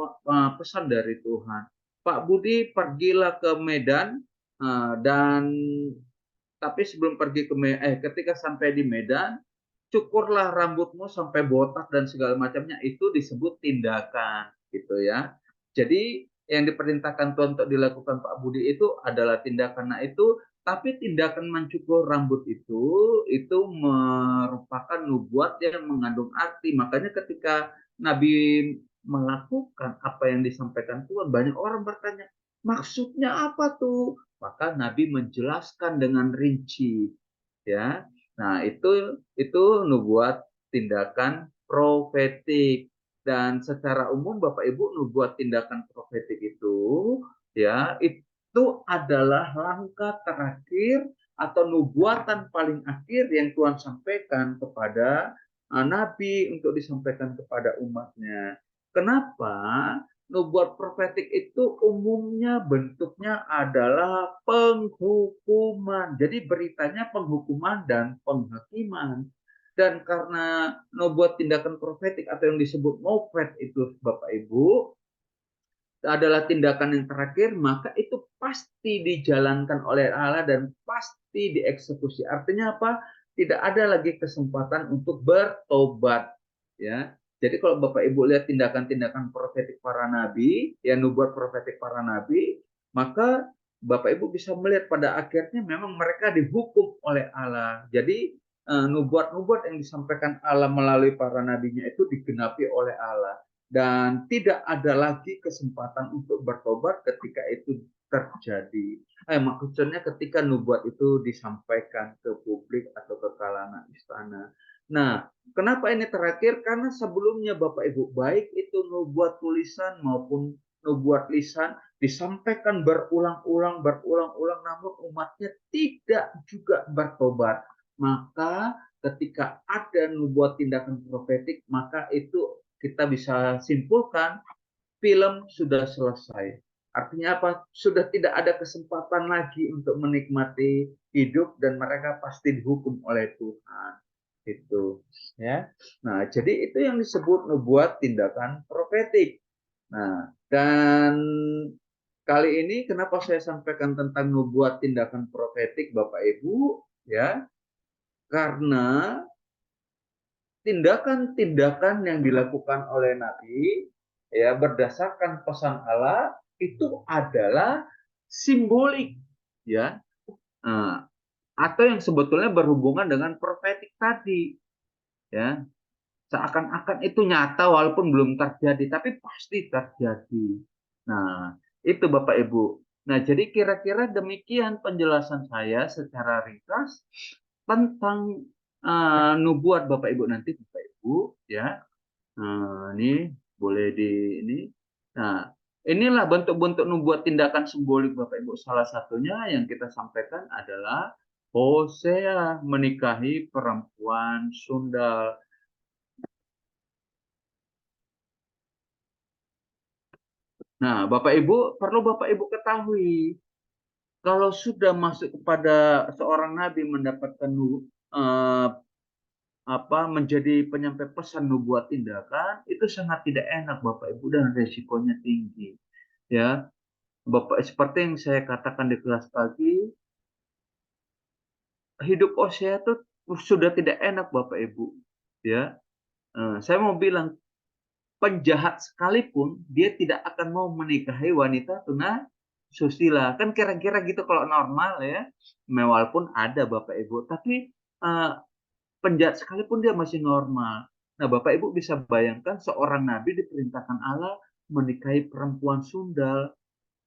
pesan dari Tuhan. Pak Budi pergilah ke Medan dan tapi sebelum pergi ke ketika sampai di Medan, cukurlah rambutmu sampai botak dan segala macamnya, itu disebut tindakan gitu ya. Jadi yang diperintahkan Tuhan untuk dilakukan Pak Budi itu adalah tindakan. Nah, itu tapi tindakan mencukur rambut itu merupakan nubuat yang mengandung arti. Makanya ketika Nabi melakukan apa yang disampaikan Tuhan, banyak orang bertanya, maksudnya apa tuh? Maka Nabi menjelaskan dengan rinci, ya. Nah, itu nubuat tindakan profetik. Dan secara umum Bapak Ibu, nubuat tindakan profetik itu ya itu adalah langkah terakhir atau nubuatan paling akhir yang Tuhan sampaikan kepada Nabi untuk disampaikan kepada umatnya. Kenapa? nubuat profetik itu umumnya bentuknya adalah penghukuman. Jadi beritanya penghukuman dan penghakiman. Dan karena nubuat tindakan profetik atau yang disebut nopet itu Bapak Ibu adalah tindakan yang terakhir, maka itu pasti dijalankan oleh Allah dan pasti dieksekusi. Artinya apa? Tidak ada lagi kesempatan untuk bertobat, ya. Jadi kalau Bapak Ibu lihat tindakan-tindakan profetik para nabi, ya nubuat profetik para nabi, maka Bapak Ibu bisa melihat pada akhirnya memang mereka dihukum oleh Allah. Jadi nubuat-nubuat yang disampaikan Allah melalui para nabinya itu digenapi oleh Allah. Dan tidak ada lagi kesempatan untuk bertobat ketika itu terjadi. Maksudnya ketika nubuat itu disampaikan ke publik atau ke kalangan istana. Nah, kenapa ini terakhir? Karena sebelumnya Bapak Ibu, baik itu nubuat tulisan maupun nubuat lisan disampaikan berulang-ulang, namun umatnya tidak juga bertobat. Maka ketika ada nubuat tindakan profetik, maka itu kita bisa simpulkan film sudah selesai. Artinya apa? Sudah tidak ada kesempatan lagi untuk menikmati hidup dan mereka pasti dihukum oleh Tuhan. Itu, ya. Nah, jadi itu yang disebut nubuat tindakan profetik. Nah, dan kali ini kenapa saya sampaikan tentang nubuat tindakan profetik Bapak Ibu, ya? Karena tindakan-tindakan yang dilakukan oleh Nabi, ya, berdasarkan pesan Allah itu adalah simbolik, ya, atau yang sebetulnya berhubungan dengan profetik tadi, ya, seakan-akan itu nyata walaupun belum terjadi, tapi pasti terjadi. Nah, itu Bapak Ibu. Nah, jadi kira-kira demikian penjelasan saya secara ringkas tentang nubuat Bapak Ibu nanti Bapak Ibu, ya. Ini boleh di ini. Nah, inilah bentuk-bentuk nubuat tindakan simbolik Bapak Ibu. Salah satunya yang kita sampaikan adalah Hosea menikahi perempuan Sundal. Nah, Bapak Ibu, perlu Bapak Ibu ketahui, kalau sudah masuk kepada seorang nabi mendapatkan menjadi penyampai pesan nubuat tindakan, itu sangat tidak enak Bapak Ibu dan resikonya tinggi. Ya, Bapak, seperti yang saya katakan di kelas pagi, hidup Hosea itu sudah tidak enak Bapak Ibu. Ya, saya mau bilang penjahat sekalipun dia tidak akan mau menikahi wanita tunasusila. Kan kira-kira gitu kalau normal ya. Walaupun ada Bapak Ibu, tapi penjahat sekalipun dia masih normal. Nah, Bapak Ibu bisa bayangkan seorang nabi diperintahkan Allah menikahi perempuan Sundal.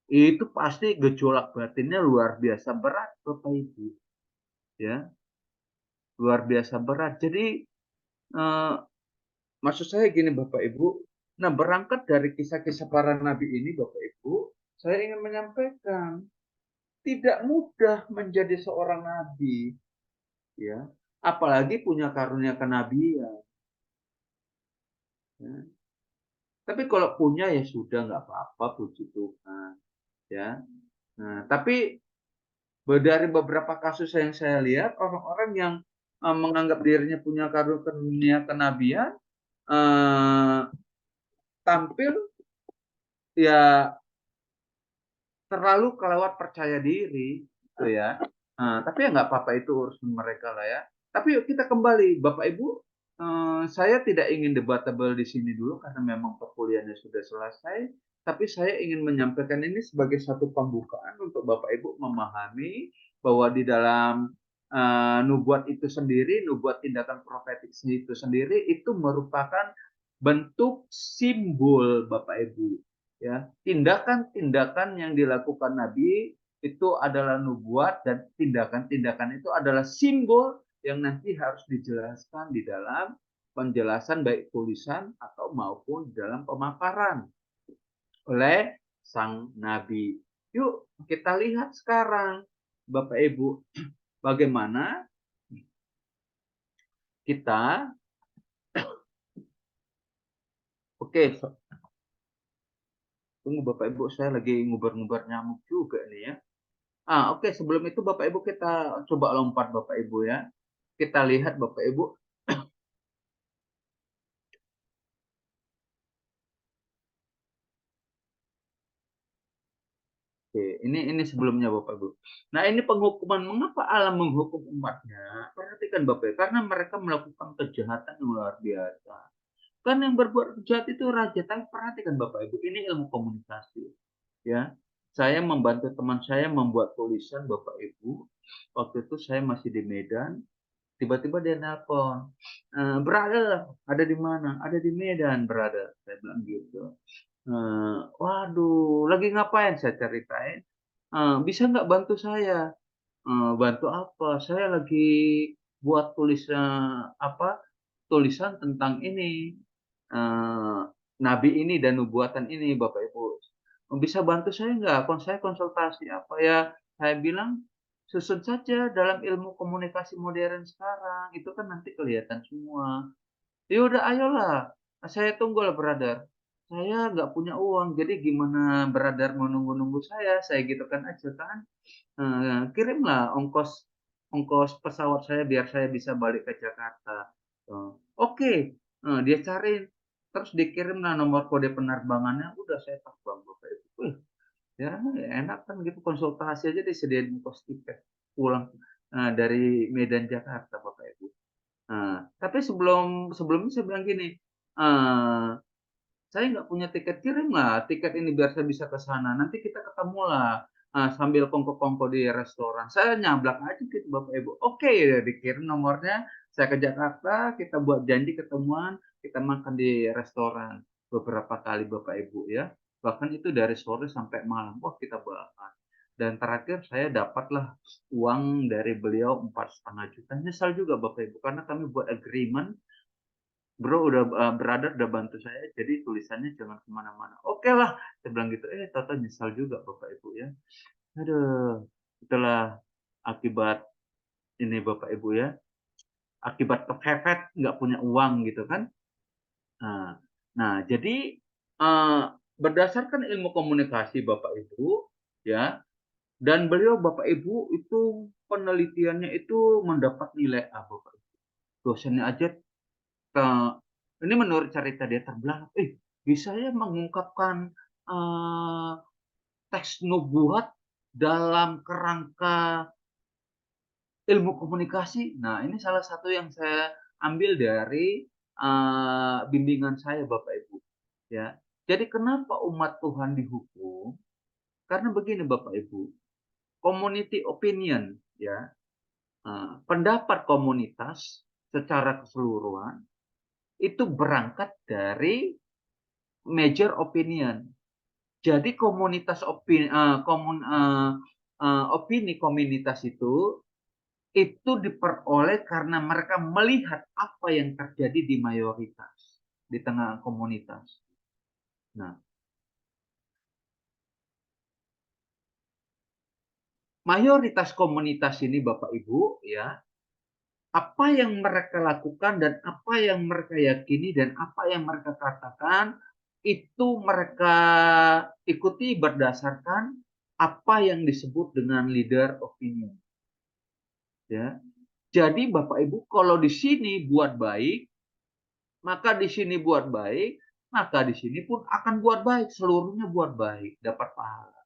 Itu pasti gejolak batinnya luar biasa berat, Bapak Ibu. Ya. Luar biasa berat. Jadi maksud saya gini Bapak Ibu, nah berangkat dari kisah-kisah para nabi ini Bapak Ibu, saya ingin menyampaikan tidak mudah menjadi seorang nabi, ya, apalagi punya karunia kenabian. Ya. Tapi kalau punya ya sudah nggak apa-apa, puji Tuhan, ya. Nah, tapi dari beberapa kasus yang saya lihat orang-orang yang menganggap dirinya punya karunia kenabian tampil ya terlalu kelewat percaya diri, gitu ya. Tapi ya nggak apa-apa, itu urusan mereka lah ya. Tapi yuk kita kembali, Bapak Ibu, saya tidak ingin debatable di sini dulu karena memang perkuliahannya sudah selesai. Tapi saya ingin menyampaikan ini sebagai satu pembukaan untuk Bapak Ibu memahami bahwa di dalam nubuat itu sendiri, nubuat tindakan profetik itu sendiri, itu merupakan bentuk simbol Bapak Ibu. Ya, tindakan-tindakan yang dilakukan Nabi itu adalah nubuat dan tindakan-tindakan itu adalah simbol yang nanti harus dijelaskan di dalam penjelasan baik tulisan atau maupun dalam pemaparan oleh sang Nabi. Yuk kita lihat sekarang Bapak Ibu bagaimana kita Tunggu Bapak Ibu, saya lagi ngubar-ngubar nyamuk juga nih ya. Oke, sebelum itu Bapak Ibu kita coba lompat Bapak Ibu ya. Kita lihat Bapak Ibu. Oke, ini sebelumnya Bapak Ibu. Nah, ini penghukuman. Mengapa Allah menghukum umatnya? Perhatikan Bapak Ibu, karena mereka melakukan kejahatan yang luar biasa. Kan yang berbuat jahat itu raja. Tapi perhatikan Bapak Ibu, ini ilmu komunikasi. Ya, saya membantu teman saya membuat tulisan Bapak Ibu. Waktu itu saya masih di Medan. Tiba-tiba dia nelpon, brother, ada di mana? Ada di Medan, brother. Saya bilang gitu. Waduh, lagi ngapain? Saya ceritain. Bisa nggak bantu saya? Bantu apa? Saya lagi buat tulisan tentang ini, nabi ini dan nubuatan ini, Bapak Ibu. Bisa bantu saya nggak? Saya konsultasi apa ya? Saya bilang susun saja dalam ilmu komunikasi modern sekarang. Itu kan nanti kelihatan semua. Ya udah, ayolah. Saya tunggu lah, brother. Saya nggak punya uang, jadi gimana brother mau nunggu-nunggu saya? Saya gitu kan aja kan. Kirimlah ongkos ongkos pesawat saya biar saya bisa balik ke Jakarta. Oke, dia cariin, terus dikirimlah nomor kode penerbangannya. Udah saya terbang Bapak Ibu. Ya enak kan gitu, konsultasi aja disediain ongkos tiket pulang dari Medan Jakarta Bapak Ibu. Tapi sebelumnya saya bilang gini, saya nggak punya tiket, kirimlah tiket ini biar saya bisa ke sana. Nanti kita ketemulah sambil kongko-kongko di restoran. Saya nyablak aja gitu Bapak Ibu. Oke, ya dikirim nomornya. Saya ke Jakarta, kita buat janji ketemuan, kita makan di restoran beberapa kali Bapak Ibu ya. Bahkan itu dari sore sampai malam. Wah, kita bahas. Dan terakhir saya dapatlah uang dari beliau 4,5 juta. Nyesal juga Bapak Ibu karena kami buat agreement. Bro brother udah bantu saya, jadi tulisannya jangan kemana-mana. Oke lah, saya bilang gitu. Tata nyesal juga Bapak Ibu ya. Aduh, itulah akibat ini Bapak Ibu ya. Akibat kepepet, nggak punya uang gitu kan. Nah, jadi berdasarkan ilmu komunikasi Bapak Ibu ya, dan beliau Bapak Ibu itu penelitiannya itu mendapat nilai A Bapak Ibu. Dosennya aja ini menurut cerita dia terbelah, bisa ya mengungkapkan teks nubuat dalam kerangka ilmu komunikasi. Nah, ini salah satu yang saya ambil dari bimbingan saya Bapak Ibu. Ya, jadi kenapa umat Tuhan dihukum? Karena begini Bapak Ibu, community opinion ya, pendapat komunitas secara keseluruhan itu berangkat dari major opinion. Jadi komunitas opini komunitas itu diperoleh karena mereka melihat apa yang terjadi di mayoritas, di tengah komunitas. Nah, mayoritas komunitas ini Bapak Ibu ya, apa yang mereka lakukan dan apa yang mereka yakini dan apa yang mereka katakan itu mereka ikuti berdasarkan apa yang disebut dengan leader opinion. Ya. Jadi Bapak Ibu kalau di sini buat baik, maka di sini buat baik, maka di sini pun akan buat baik, seluruhnya buat baik, dapat pahala.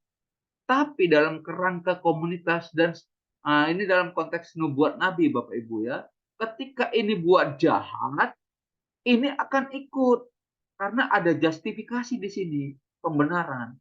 Tapi dalam kerangka komunitas dan ini dalam konteks nubuat Nabi Bapak Ibu ya, ketika ini buat jahat, ini akan ikut karena ada justifikasi di sini, pembenaran.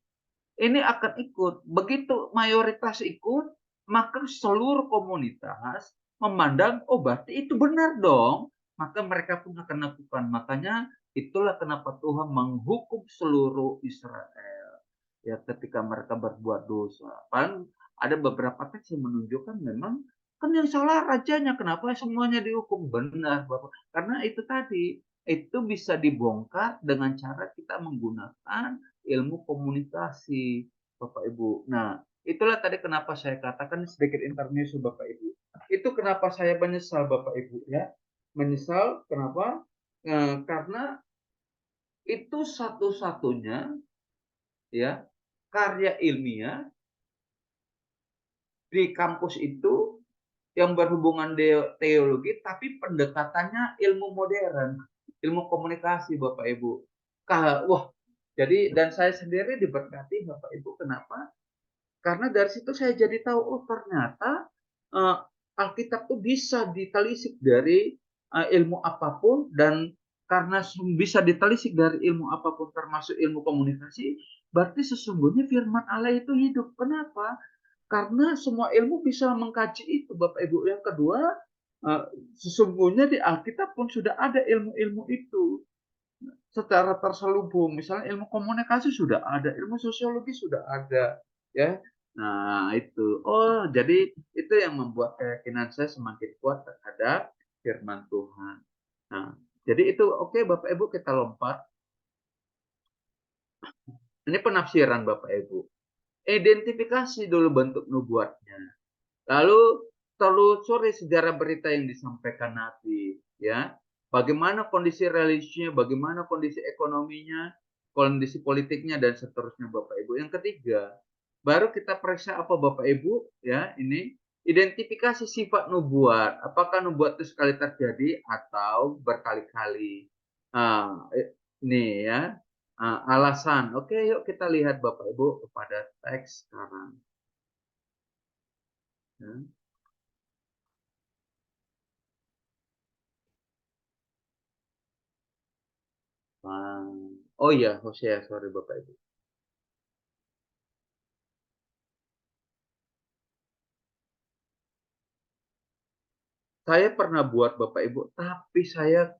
Ini akan ikut. Begitu mayoritas ikut, maka seluruh komunitas memandang, oh berarti itu benar dong. Maka mereka pun akan lakukan. Makanya itulah kenapa Tuhan menghukum seluruh Israel. Ya ketika mereka berbuat dosa. Paling ada beberapa teks yang menunjukkan memang kan yang salah rajanya. Kenapa semuanya dihukum? Benar Bapak. Karena itu tadi. Itu bisa dibongkar dengan cara kita menggunakan ilmu komunikasi Bapak Ibu. Nah, itulah tadi kenapa saya katakan sedikit intermezzo Bapak Ibu. Itu kenapa saya menyesal Bapak Ibu ya. Menyesal kenapa? Karena itu satu-satunya ya, karya ilmiah di kampus itu yang berhubungan teologi, tapi pendekatannya ilmu modern, ilmu komunikasi, Bapak Ibu. Wah, jadi dan saya sendiri diberkati, Bapak Ibu. Kenapa? Karena dari situ saya jadi tahu, oh ternyata Alkitab itu bisa ditelisik dari ilmu apapun, dan karena bisa ditelisik dari ilmu apapun termasuk ilmu komunikasi, berarti sesungguhnya firman Allah itu hidup. Kenapa? Karena semua ilmu bisa mengkaji itu, Bapak Ibu. Yang kedua, sesungguhnya di Alkitab pun sudah ada ilmu-ilmu itu secara terselubung. Misalnya ilmu komunikasi sudah ada, ilmu sosiologi sudah ada, ya. Nah, itu. Oh, jadi itu yang membuat keyakinan saya semakin kuat terhadap firman Tuhan. Nah, jadi itu oke, Bapak Ibu, kita lompat. Ini penafsiran Bapak Ibu. Identifikasi dulu bentuk nubuatnya. Lalu telusuri sejarah berita yang disampaikan Nabi, ya. Bagaimana kondisi religiusnya, bagaimana kondisi ekonominya, kondisi politiknya, dan seterusnya, Bapak Ibu. Yang ketiga, baru kita periksa apa, Bapak Ibu, ya, ini identifikasi sifat nubuat. Apakah nubuat itu sekali terjadi atau berkali-kali? Nah, ini ya, alasan. Oke, yuk kita lihat, Bapak Ibu, kepada teks sekarang. Ya. Oh iya, Hosea, sorry Bapak Ibu. Saya pernah buat Bapak Ibu, tapi saya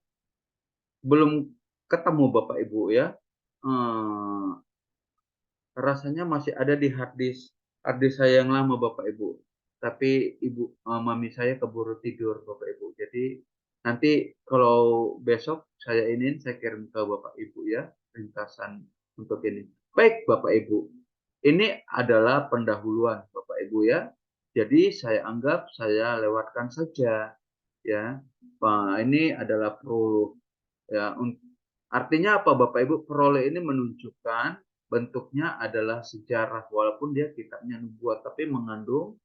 belum ketemu Bapak Ibu ya. Rasanya masih ada di hard disk saya yang lama Bapak Ibu. Tapi mami saya keburu tidur Bapak Ibu. Jadi nanti kalau besok saya kirim ke Bapak Ibu ya, ringkasan untuk ini. Baik Bapak Ibu, ini adalah pendahuluan Bapak Ibu ya. Jadi saya anggap saya lewatkan saja ya. Nah, ini adalah prolog ya. Artinya apa Bapak Ibu? Prolog ini menunjukkan bentuknya adalah sejarah, walaupun dia kitabnya nubuat, tapi mengandung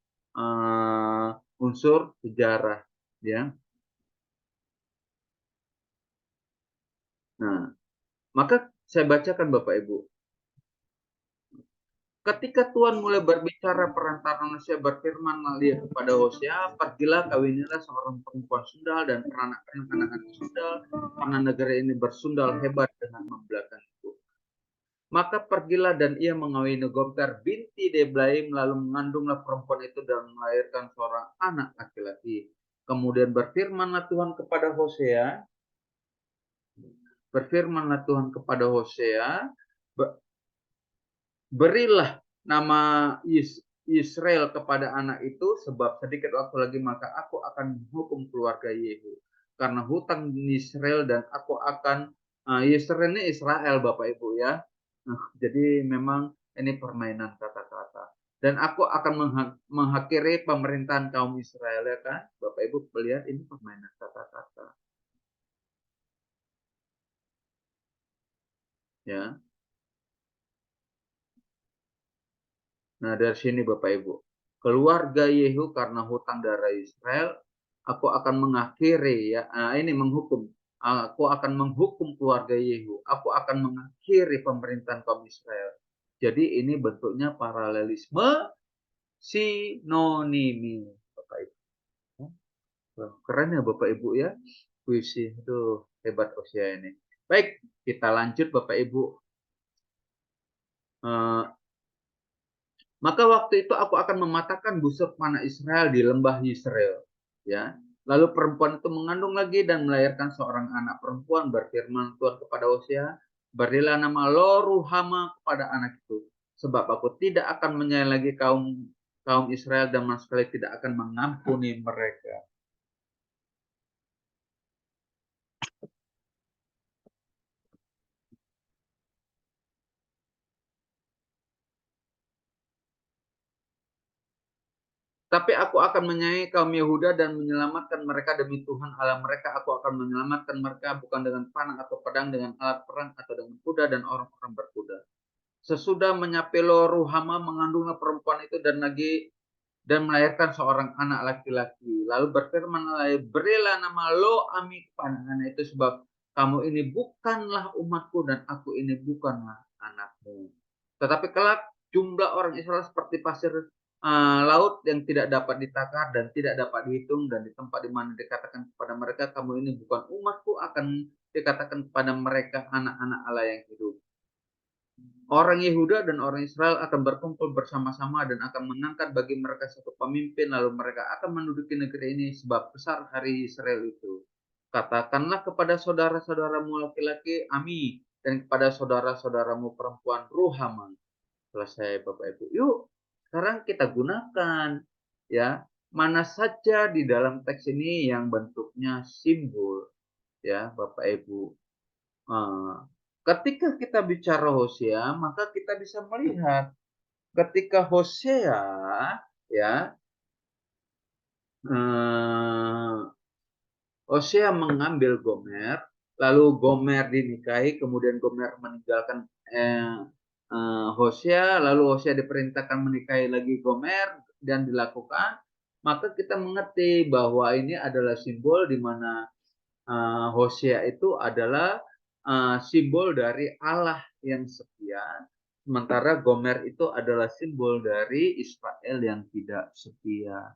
unsur sejarah ya. Nah, maka saya bacakan Bapak Ibu. Ketika Tuhan mulai berbicara, perantara manusia berfirman kepada Hosea, pergilah kawinilah seorang perempuan sundal dan peranakan anak sundal, karena negara ini bersundal hebat dengan membelakanku. Maka pergilah dan ia mengawini Gomtar binti Deblaim, lalu mengandunglah perempuan itu dan melahirkan seorang anak laki-laki. Kemudian berfirmanlah Tuhan kepada Hosea, berilah nama Israel kepada anak itu, sebab sedikit waktu lagi maka aku akan menghukum keluarga Yehu karena hutang Israel, dan aku akan Israel ini Israel Bapak Ibu ya. Jadi memang ini permainan kata-kata, dan aku akan mengakhiri pemerintahan kaum Israel ya kan Bapak Ibu, melihat ini permainan kata-kata ya. Nah, dari sini Bapak Ibu, keluarga Yehu karena hutang darah Israel, aku akan mengakhiri ya, ini menghukum. Aku akan menghukum keluarga Yehu. Aku akan mengakhiri pemerintahan kaum Israel. Jadi ini bentuknya paralelisme sinonimi, Bapak Ibu. Keren ya Bapak Ibu ya, puisi itu hebat Hosea ini. Baik, kita lanjut Bapak Ibu. Maka waktu itu aku akan mematahkan busur panah Israel di lembah Yisrael. Ya. Lalu perempuan itu mengandung lagi dan melahirkan seorang anak perempuan. Berfirman Tuhan kepada Hosea, berilah nama Lo-Ruhama kepada anak itu, sebab aku tidak akan menyayangi lagi kaum Israel dan sama sekali tidak akan mengampuni mereka. Tapi aku akan menyayangi kaum Yehuda dan menyelamatkan mereka demi Tuhan Allah mereka. Aku akan menyelamatkan mereka bukan dengan panah atau pedang, dengan alat perang atau dengan kuda dan orang-orang berkuda. Sesudah menyapelo Ruhama mengandungnya perempuan itu dan melahirkan seorang anak laki-laki. Lalu berfirmanlah, berilah nama Lo Ami kepadanya itu, sebab kamu ini bukanlah umatku dan aku ini bukanlah anakmu. Tetapi kelak jumlah orang Israel seperti pasir laut yang tidak dapat ditakar dan tidak dapat dihitung, dan di tempat di mana dikatakan kepada mereka kamu ini bukan umatku akan dikatakan kepada mereka anak-anak Allah yang hidup. Orang Yehuda dan orang Israel akan berkumpul bersama-sama dan akan mengangkat bagi mereka satu pemimpin, lalu mereka akan menduduki negeri ini, sebab besar hari Israel itu. Katakanlah kepada saudara-saudaramu laki-laki, Ami, dan kepada saudara-saudaramu perempuan, Ruhama. Selesai Bapak Ibu. Yuk, sekarang kita gunakan ya mana saja di dalam teks ini yang bentuknya simbol ya Bapak Ibu. Ketika kita bicara Hosea, maka kita bisa melihat ketika Hosea ya Hosea mengambil Gomer, lalu Gomer dinikahi, kemudian Gomer meninggalkan Hosea, lalu Hosea diperintahkan menikahi lagi Gomer dan dilakukan, maka kita mengerti bahwa ini adalah simbol di mana Hosea itu adalah simbol dari Allah yang setia, sementara Gomer itu adalah simbol dari Israel yang tidak setia.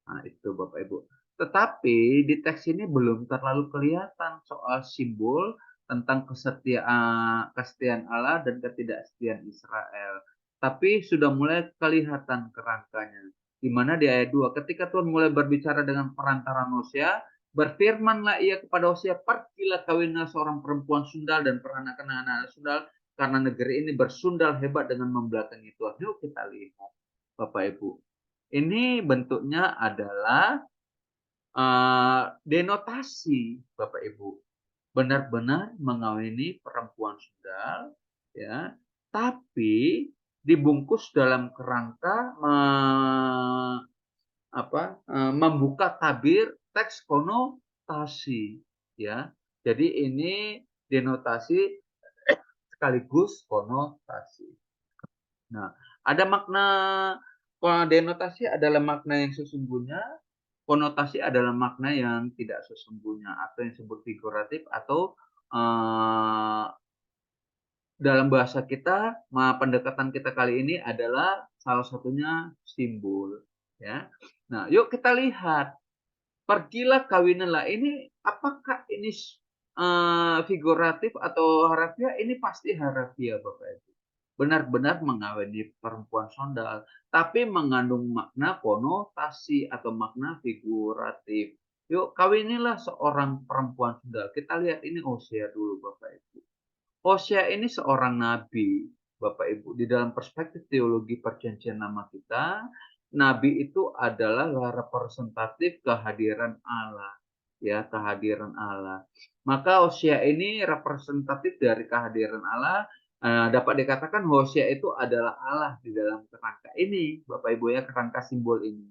Nah, itu Bapak Ibu. Tetapi di teks ini belum terlalu kelihatan soal simbol tentang kesetiaan Allah dan ketidaksetiaan Israel. Tapi sudah mulai kelihatan kerangkanya. Di mana di ayat 2, ketika Tuhan mulai berbicara dengan perantaran Hosea, berfirmanlah ia kepada Hosea, pergilah kawinlah seorang perempuan sundal dan peranakan anak-anak sundal, karena negeri ini bersundal hebat dengan membelakangi Tuhan. Yuk kita lihat Bapak Ibu. Ini bentuknya adalah denotasi Bapak Ibu. Benar-benar mengawini perempuan sundal ya, tapi dibungkus dalam kerangka membuka tabir teks konotasi ya. Jadi ini denotasi sekaligus konotasi. Nah, ada makna denotasi adalah makna yang sesungguhnya, konotasi adalah makna yang tidak sesungguhnya atau yang disebut figuratif, atau dalam bahasa kita, pendekatan kita kali ini adalah salah satunya simbol ya. Nah, yuk kita lihat. Pergilah kawinanlah, ini apakah ini figuratif atau harafiah? Ini pasti harafiah Bapak Ibu. Benar-benar mengawini perempuan sundal, tapi mengandung makna konotasi atau makna figuratif. Yuk kawinilah seorang perempuan sundal. Kita lihat ini Hosea dulu Bapak Ibu. Hosea ini seorang nabi Bapak Ibu. Di dalam perspektif teologi perjanjian lama kita, nabi itu adalah representatif kehadiran Allah, ya, kehadiran Allah. Maka Hosea ini representatif dari kehadiran Allah. Dapat dikatakan Hosea itu adalah Allah di dalam kerangka ini, Bapak Ibu ya, kerangka simbol ini.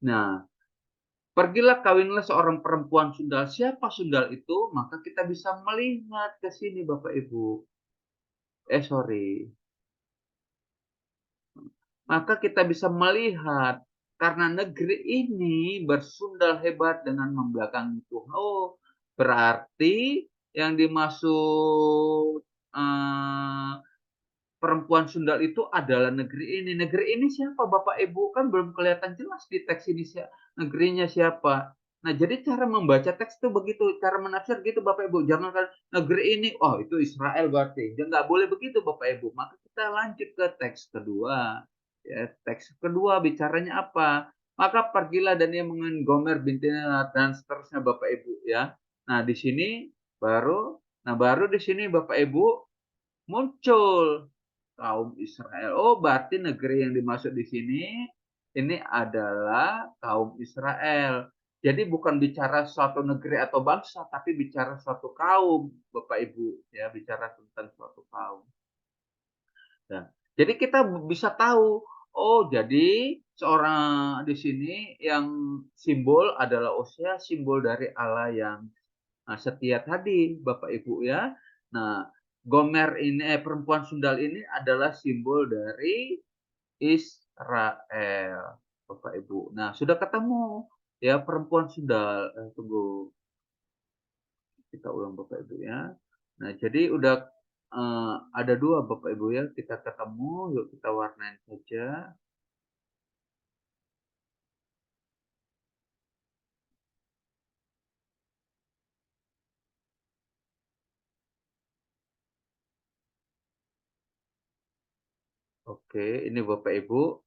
Nah, pergilah kawinlah seorang perempuan sundal. Siapa sundal itu? Maka kita bisa melihat ke sini Bapak Ibu. Maka kita bisa melihat karena negeri ini bersundal hebat dengan membelakangi Tuhan. Oh, berarti yang dimaksud perempuan sundal itu adalah negeri ini. Negeri ini siapa Bapak Ibu? Kan belum kelihatan jelas di teks ini negerinya siapa. Nah, jadi cara membaca teks itu begitu, cara menafsir gitu Bapak Ibu. Jangan kan negeri ini, oh itu Israel berarti. Nggak boleh begitu Bapak Ibu. Maka kita lanjut ke teks kedua. Ya, teks kedua bicaranya apa? Maka pergilah dan ia mengawin Gomer binti dan seterusnya Bapak Ibu ya. Nah, di sini baru di sini Bapak Ibu muncul kaum Israel. Oh, berarti negeri yang dimaksud di sini ini adalah kaum Israel. Jadi bukan bicara suatu negeri atau bangsa, tapi bicara suatu kaum, Bapak Ibu, ya, bicara tentang suatu kaum. Nah, jadi kita bisa tahu, oh, jadi seorang di sini yang simbol adalah Hosea, simbol dari Allah yang setia tadi, Bapak Ibu ya. Nah, Gomer ini, perempuan sundal ini adalah simbol dari Israel, Bapak Ibu. Nah, sudah ketemu ya perempuan sundal. Tunggu, kita ulang Bapak Ibu ya. Nah, jadi udah ada 2 Bapak Ibu ya, kita ketemu, yuk kita warnain saja. Oke, ini Bapak Ibu.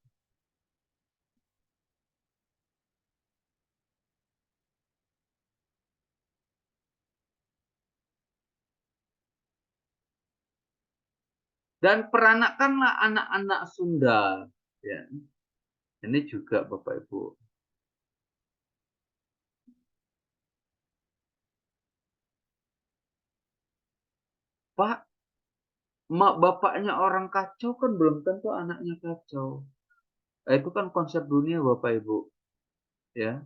Dan peranakanlah anak-anak sundal. Ya. Ini juga Bapak Ibu. Pak, mak bapaknya orang kacau kan belum tentu anaknya kacau. Itu kan konsep dunia Bapak Ibu. Ya.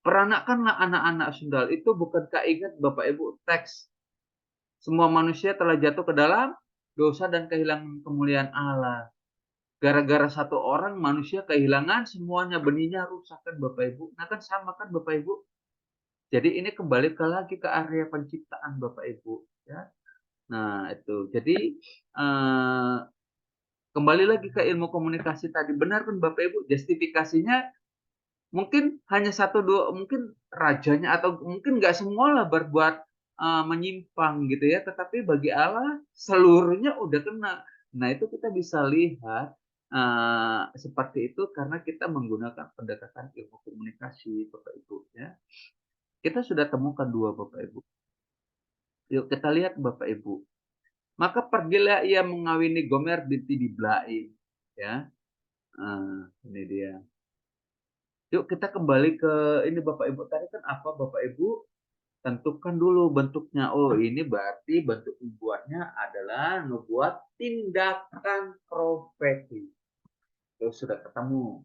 Peranakanlah anak-anak sundal. Itu bukankah ingat Bapak Ibu teks semua manusia telah jatuh ke dalam dosa dan kehilangan kemuliaan Allah. Gara-gara satu orang manusia kehilangan semuanya, benihnya rusak kan Bapak Ibu. Nah kan sama kan Bapak Ibu. Jadi ini kembali lagi ke area penciptaan Bapak Ibu. Ya. Nah itu. Jadi kembali lagi ke ilmu komunikasi tadi. Benar kan Bapak Ibu. Justifikasinya mungkin hanya 1, 2, mungkin rajanya atau mungkin nggak semua lah berbuat menyimpang gitu ya, tetapi bagi Allah seluruhnya udah kena. Nah itu kita bisa lihat seperti itu karena kita menggunakan pendekatan ilmu komunikasi Bapak Ibu ya. Kita sudah temukan 2 Bapak Ibu. Yuk kita lihat Bapak Ibu. Maka pergilah ia mengawini Gomer binti Diblaim ya. Ini dia. Yuk kita kembali ke ini Bapak Ibu. Tadi kan apa Bapak Ibu? Tentukan dulu bentuknya. Oh ini berarti bentuk nubuatnya adalah nubuat tindakan profeti. Itu sudah ketemu.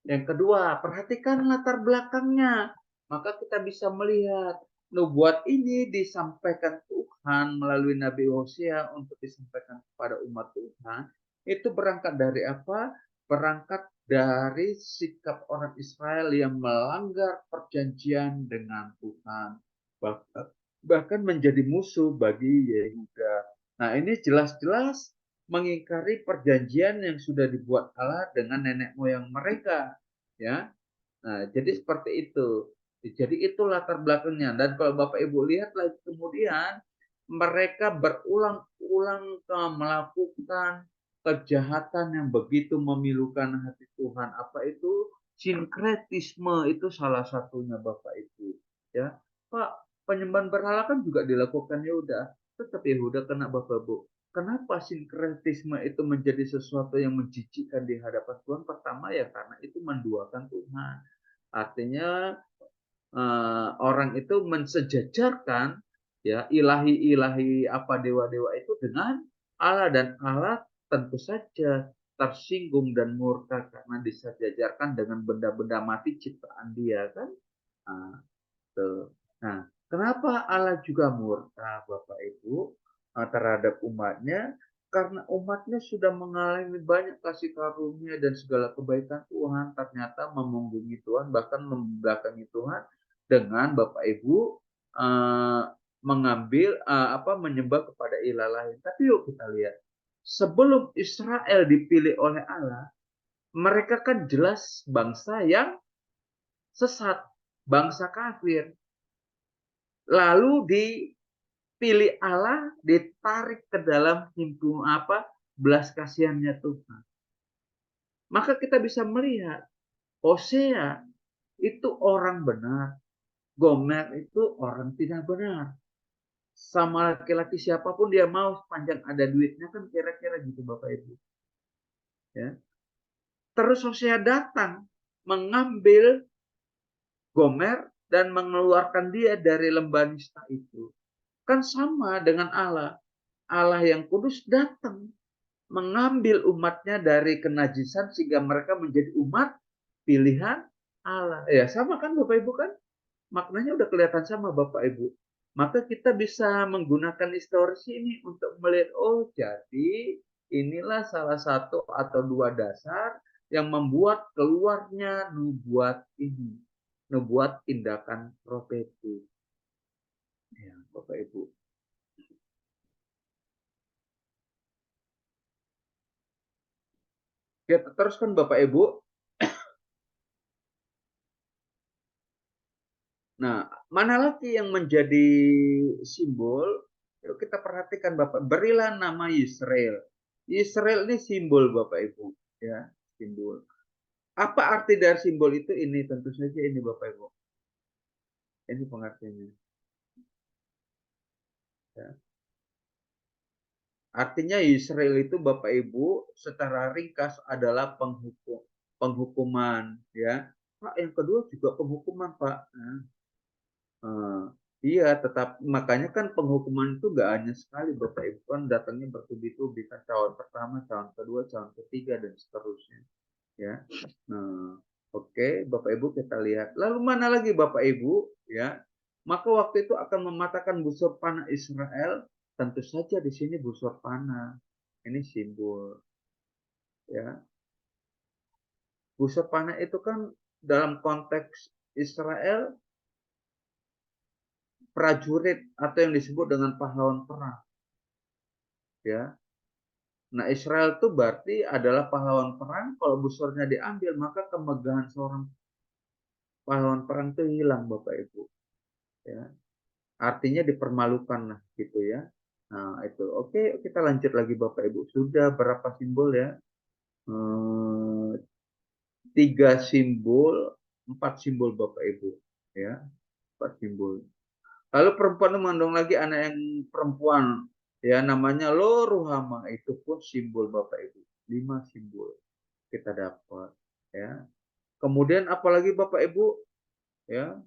Yang kedua, perhatikan latar belakangnya. Maka kita bisa melihat nubuat ini disampaikan Tuhan melalui Nabi Hosea untuk disampaikan kepada umat Tuhan. Itu berangkat dari apa? Berangkat dari sikap orang Israel yang melanggar perjanjian dengan Tuhan. Bahkan menjadi musuh bagi Yehuda. Nah ini jelas-jelas mengingkari perjanjian yang sudah dibuat Allah dengan nenek moyang mereka. Ya, nah jadi seperti itu. Jadi itu latar belakangnya. Dan kalau Bapak Ibu lihat lagi kemudian mereka berulang-ulang melakukan kejahatan yang begitu memilukan hati Tuhan. Apa itu? Sinkretisme itu salah satunya Bapak Ibu. Ya, Pak, penyembahan berhala kan juga dilakukan Yehuda. Tetap Yehuda kena Bapak Ibu. Kenapa sinkretisme itu menjadi sesuatu yang menjijikkan di hadapan Tuhan? Pertama ya karena itu menduakan Tuhan. Artinya orang itu mensejajarkan ya ilahi-ilahi apa dewa-dewa itu dengan Allah, dan Allah tentu saja tersinggung dan murka karena disejajarkan dengan benda-benda mati ciptaan Dia kan. Nah, kenapa Allah juga murka Bapak Ibu terhadap umatnya? Karena umatnya sudah mengalami banyak kasih karunia dan segala kebaikan Tuhan, ternyata memunggungi Tuhan, bahkan membelakangi Tuhan dengan Bapak Ibu mengambil menyembah kepada ilah lain. Tapi yuk kita lihat, sebelum Israel dipilih oleh Allah, mereka kan jelas bangsa yang sesat, bangsa kafir. Lalu dipilih Allah, ditarik ke dalam himpunan belas kasihannya Tuhan. Maka kita bisa melihat Hosea itu orang benar, Gomer itu orang tidak benar. Sama laki-laki siapapun dia mau sepanjang ada duitnya kan, kira-kira gitu Bapak Ibu. Ya. Terus Hosea datang mengambil Gomer dan mengeluarkan dia dari lembah nista itu. Kan sama dengan Allah. Allah yang kudus datang mengambil umatnya dari kenajisan sehingga mereka menjadi umat pilihan Allah. Ya sama kan Bapak Ibu kan? Maknanya udah kelihatan sama Bapak Ibu. maka kita bisa menggunakan distorsi ini untuk melihat, oh jadi inilah salah satu atau dua dasar yang membuat keluarnya nubuat ini, nubuat tindakan profetik. Ya, Bapak Ibu. Kita teruskan Bapak Ibu. Nah, mana lagi yang menjadi simbol? Yuk kita perhatikan Bapak. Berilah nama Israel. Israel ini simbol Bapak Ibu, ya, simbol. Apa arti dari simbol itu? Ini tentu saja ini Bapak Ibu. Ini pengertiannya. Ya. Artinya Israel itu Bapak Ibu secara ringkas adalah penghukuman, ya. Pak, yang kedua juga penghukuman Pak. Iya, tetap makanya kan penghukuman itu nggak hanya sekali Bapak Ibu, kan datangnya bertubi-tubi, kan calon pertama, calon kedua, calon ketiga dan seterusnya, ya. Oke, Bapak Ibu kita lihat. Lalu mana lagi Bapak Ibu, ya? Maka waktu itu akan mematahkan busur panah Israel. Tentu saja di sini busur panah. Ini simbol, ya. Busur panah itu kan dalam konteks Israel prajurit atau yang disebut dengan pahlawan perang, ya. Nah, Israel itu berarti adalah pahlawan perang. Kalau busurnya diambil, maka kemegahan seorang pahlawan perang itu hilang, Bapak Ibu. Ya, artinya dipermalukan lah, gitu ya. Nah, itu. Oke, kita lanjut lagi, Bapak Ibu. Sudah berapa simbol ya? 3 simbol, 4 simbol, Bapak Ibu. Ya, 4 simbol. Lalu perempuan mengandung lagi anak yang perempuan, ya, namanya Lo Ruhama. Itu pun simbol, Bapak Ibu. 5 simbol kita dapat, ya. Kemudian apalagi Bapak Ibu, ya,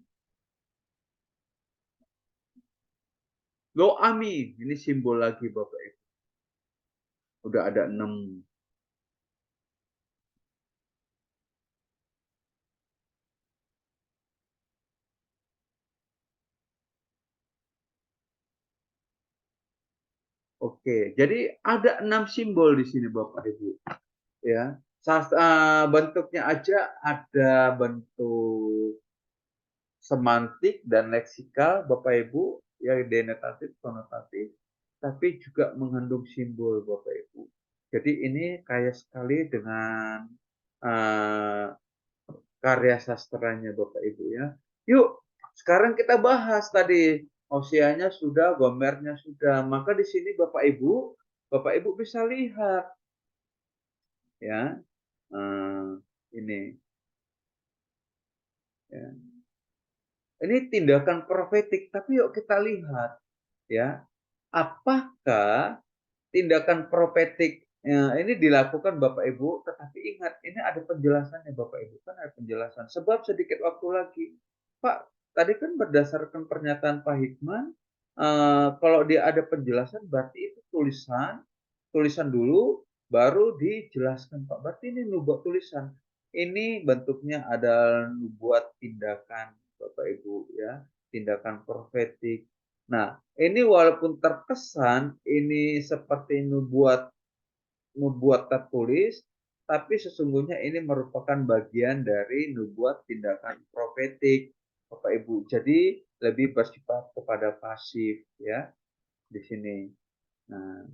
Lo Ami, ini simbol lagi Bapak Ibu. Udah ada 6. Oke, jadi ada 6 simbol di sini Bapak Ibu, ya. Bentuknya aja ada bentuk semantik dan leksikal Bapak Ibu, ya, denotatif, konotatif, tapi juga mengandung simbol Bapak Ibu. Jadi ini kaya sekali dengan karya sastranya Bapak Ibu, ya. Yuk, sekarang kita bahas tadi Hosea-nya sudah, Gomernya sudah. Maka di sini Bapak Ibu bisa lihat, ya, ini, ya. Ini tindakan profetik, tapi yuk kita lihat, ya, apakah tindakan profetik ini dilakukan Bapak Ibu, tetapi ingat ini ada penjelasannya Bapak Ibu, kan ada penjelasan. Sebab sedikit waktu lagi, Pak, tadi kan berdasarkan pernyataan Pak Hikman, kalau dia ada penjelasan berarti itu tulisan dulu, baru dijelaskan Pak. Berarti ini nubuat tulisan. Ini bentuknya adalah nubuat tindakan Bapak Ibu, ya, tindakan profetik. Nah, ini walaupun terkesan ini seperti nubuat tertulis, tapi sesungguhnya ini merupakan bagian dari nubuat tindakan profetik, Bapak Ibu. Jadi lebih bersifat kepada pasif, ya, di sini. Nah,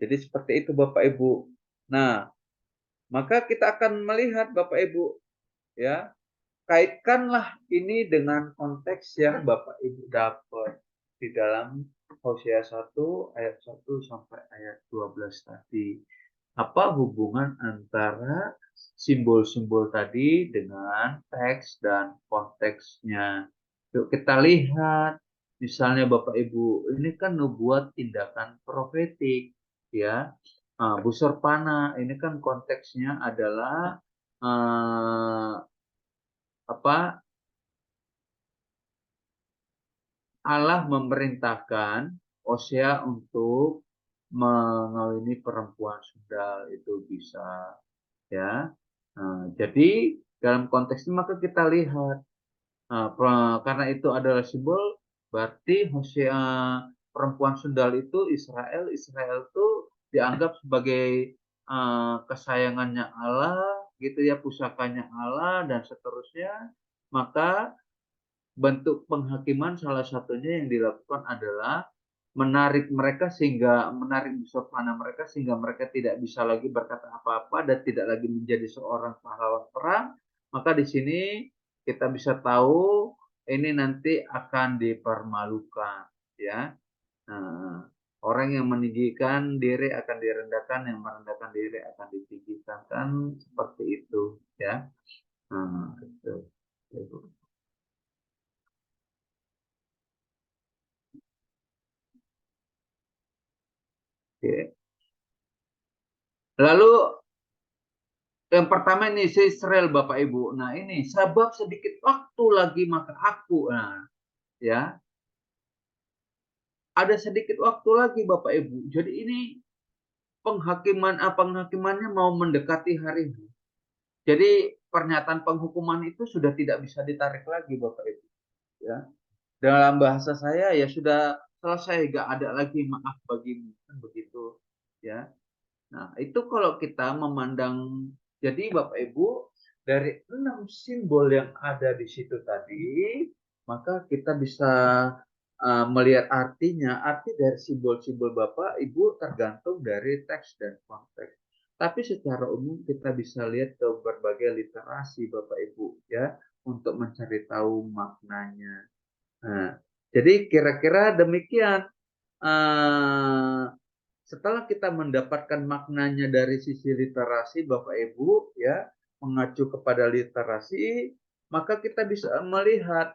jadi seperti itu Bapak Ibu. Nah, maka kita akan melihat Bapak Ibu, ya, kaitkanlah ini dengan konteks yang Bapak Ibu dapat di dalam Hosea 1 ayat 1 sampai ayat 12 tadi. Apa hubungan antara simbol-simbol tadi dengan teks dan konteksnya? Yuk kita lihat, misalnya Bapak Ibu, ini kan nubuat tindakan profetik, ya. Busur panah, ini kan konteksnya adalah Allah memerintahkan Hosea untuk mengawini perempuan sundal, itu bisa, ya. Jadi dalam konteks ini maka kita lihat, karena itu adalah simbol, Berarti Hosea perempuan sundal itu Israel itu dianggap sebagai kesayangannya Allah, gitu ya, pusakanya Allah dan seterusnya. Maka bentuk penghakiman salah satunya yang dilakukan adalah menarik busur panah mereka sehingga mereka tidak bisa lagi berkata apa-apa dan tidak lagi menjadi seorang pahlawan perang. Maka di sini kita bisa tahu ini nanti akan dipermalukan, ya. Nah, orang yang meninggikan diri akan direndahkan, yang merendahkan diri akan ditinggikan, kan seperti itu, ya. Nah, itu. Oke. Lalu yang pertama ini Israel Bapak Ibu. Nah ini sebab sedikit waktu lagi maka aku. Nah ya. Ada sedikit waktu lagi Bapak Ibu. Jadi ini penghakimannya mau mendekati hari ini. Jadi pernyataan penghukuman itu sudah tidak bisa ditarik lagi Bapak Ibu. Ya. Dalam bahasa saya ya sudah selesai, gak ada lagi maaf bagimu, kan begitu. Ya. Nah, itu kalau kita memandang, jadi Bapak Ibu, dari 6 simbol yang ada di situ tadi, maka kita bisa melihat artinya. Arti dari simbol-simbol Bapak Ibu tergantung dari teks dan konteks. Tapi secara umum kita bisa lihat ke berbagai literasi Bapak Ibu, ya, untuk mencari tahu maknanya. Nah, jadi kira-kira demikian. Setelah kita mendapatkan maknanya dari sisi literasi Bapak Ibu, ya, mengacu kepada literasi, maka kita bisa melihat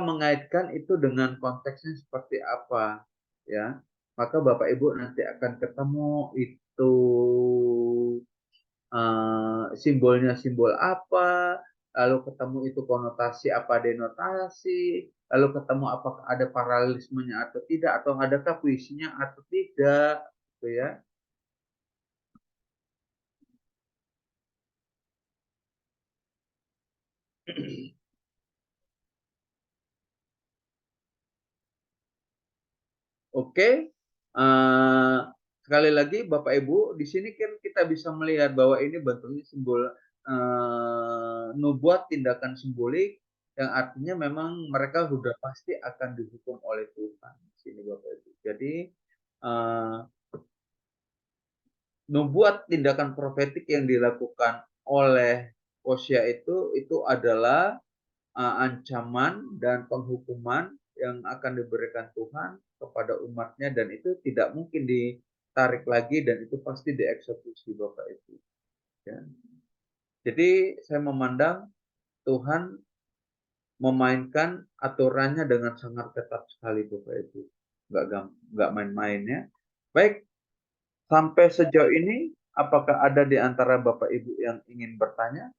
mengaitkan itu dengan konteksnya seperti apa, ya. Maka Bapak Ibu nanti akan ketemu itu simbolnya simbol apa, lalu ketemu itu konotasi apa denotasi, lalu ketemu apakah ada paralelismenya atau tidak, atau adakah puisinya atau tidak, gitu ya. Oke, sekali lagi Bapak Ibu, di sini kan kita bisa melihat bahwa ini bentuknya simbol nubuat, tindakan simbolik yang artinya memang mereka sudah pasti akan dihukum oleh Tuhan. Di sini Bapak Ibu. Jadi nubuat, tindakan profetik yang dilakukan oleh Hosea itu adalah ancaman dan penghukuman yang akan diberikan Tuhan kepada umatnya, dan itu tidak mungkin ditarik lagi dan itu pasti dieksekusi Bapak Ibu. Ya. Jadi saya memandang Tuhan memainkan aturannya dengan sangat ketat sekali Bapak Ibu. Nggak main-main ya. Baik, sampai sejauh ini apakah ada di antara Bapak Ibu yang ingin bertanya?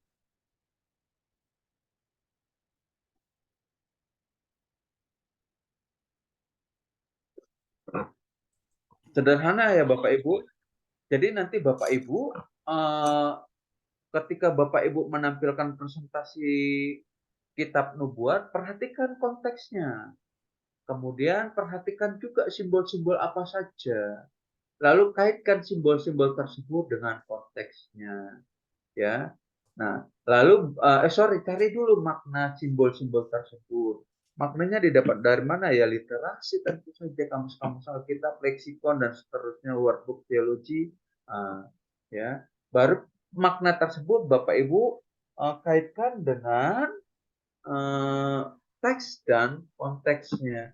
Sederhana ya Bapak Ibu. Jadi nanti Bapak Ibu ketika Bapak Ibu menampilkan presentasi kitab nubuat, perhatikan konteksnya. Kemudian perhatikan juga simbol-simbol apa saja. Lalu kaitkan simbol-simbol tersebut dengan konteksnya. Ya. Nah, lalu cari dulu makna simbol-simbol tersebut. Maknanya didapat dari mana ya? Literasi tentu saja, kamus-kamus Alkitab, leksikon dan seterusnya, workbook teologi, ya. Baru makna tersebut Bapak Ibu kaitkan dengan teks dan konteksnya.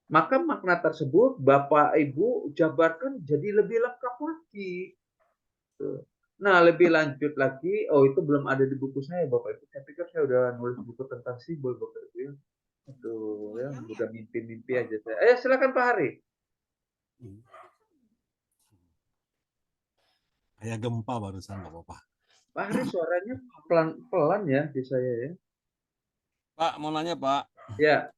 Maka makna tersebut Bapak Ibu jabarkan jadi lebih lengkap lagi. Nah, lebih lanjut lagi, itu belum ada di buku saya Bapak Ibu. Saya pikir saya udah nulis buku tentang simbol Bapak Ibu ya. Aduh, ya udah mimpi-mimpi aja saya. Silakan Pak Hari. Kayak gempa barusan nggak apa-apa. Pak Hari suaranya pelan-pelan ya di saya ya. Pak, mau nanya Pak. Ya.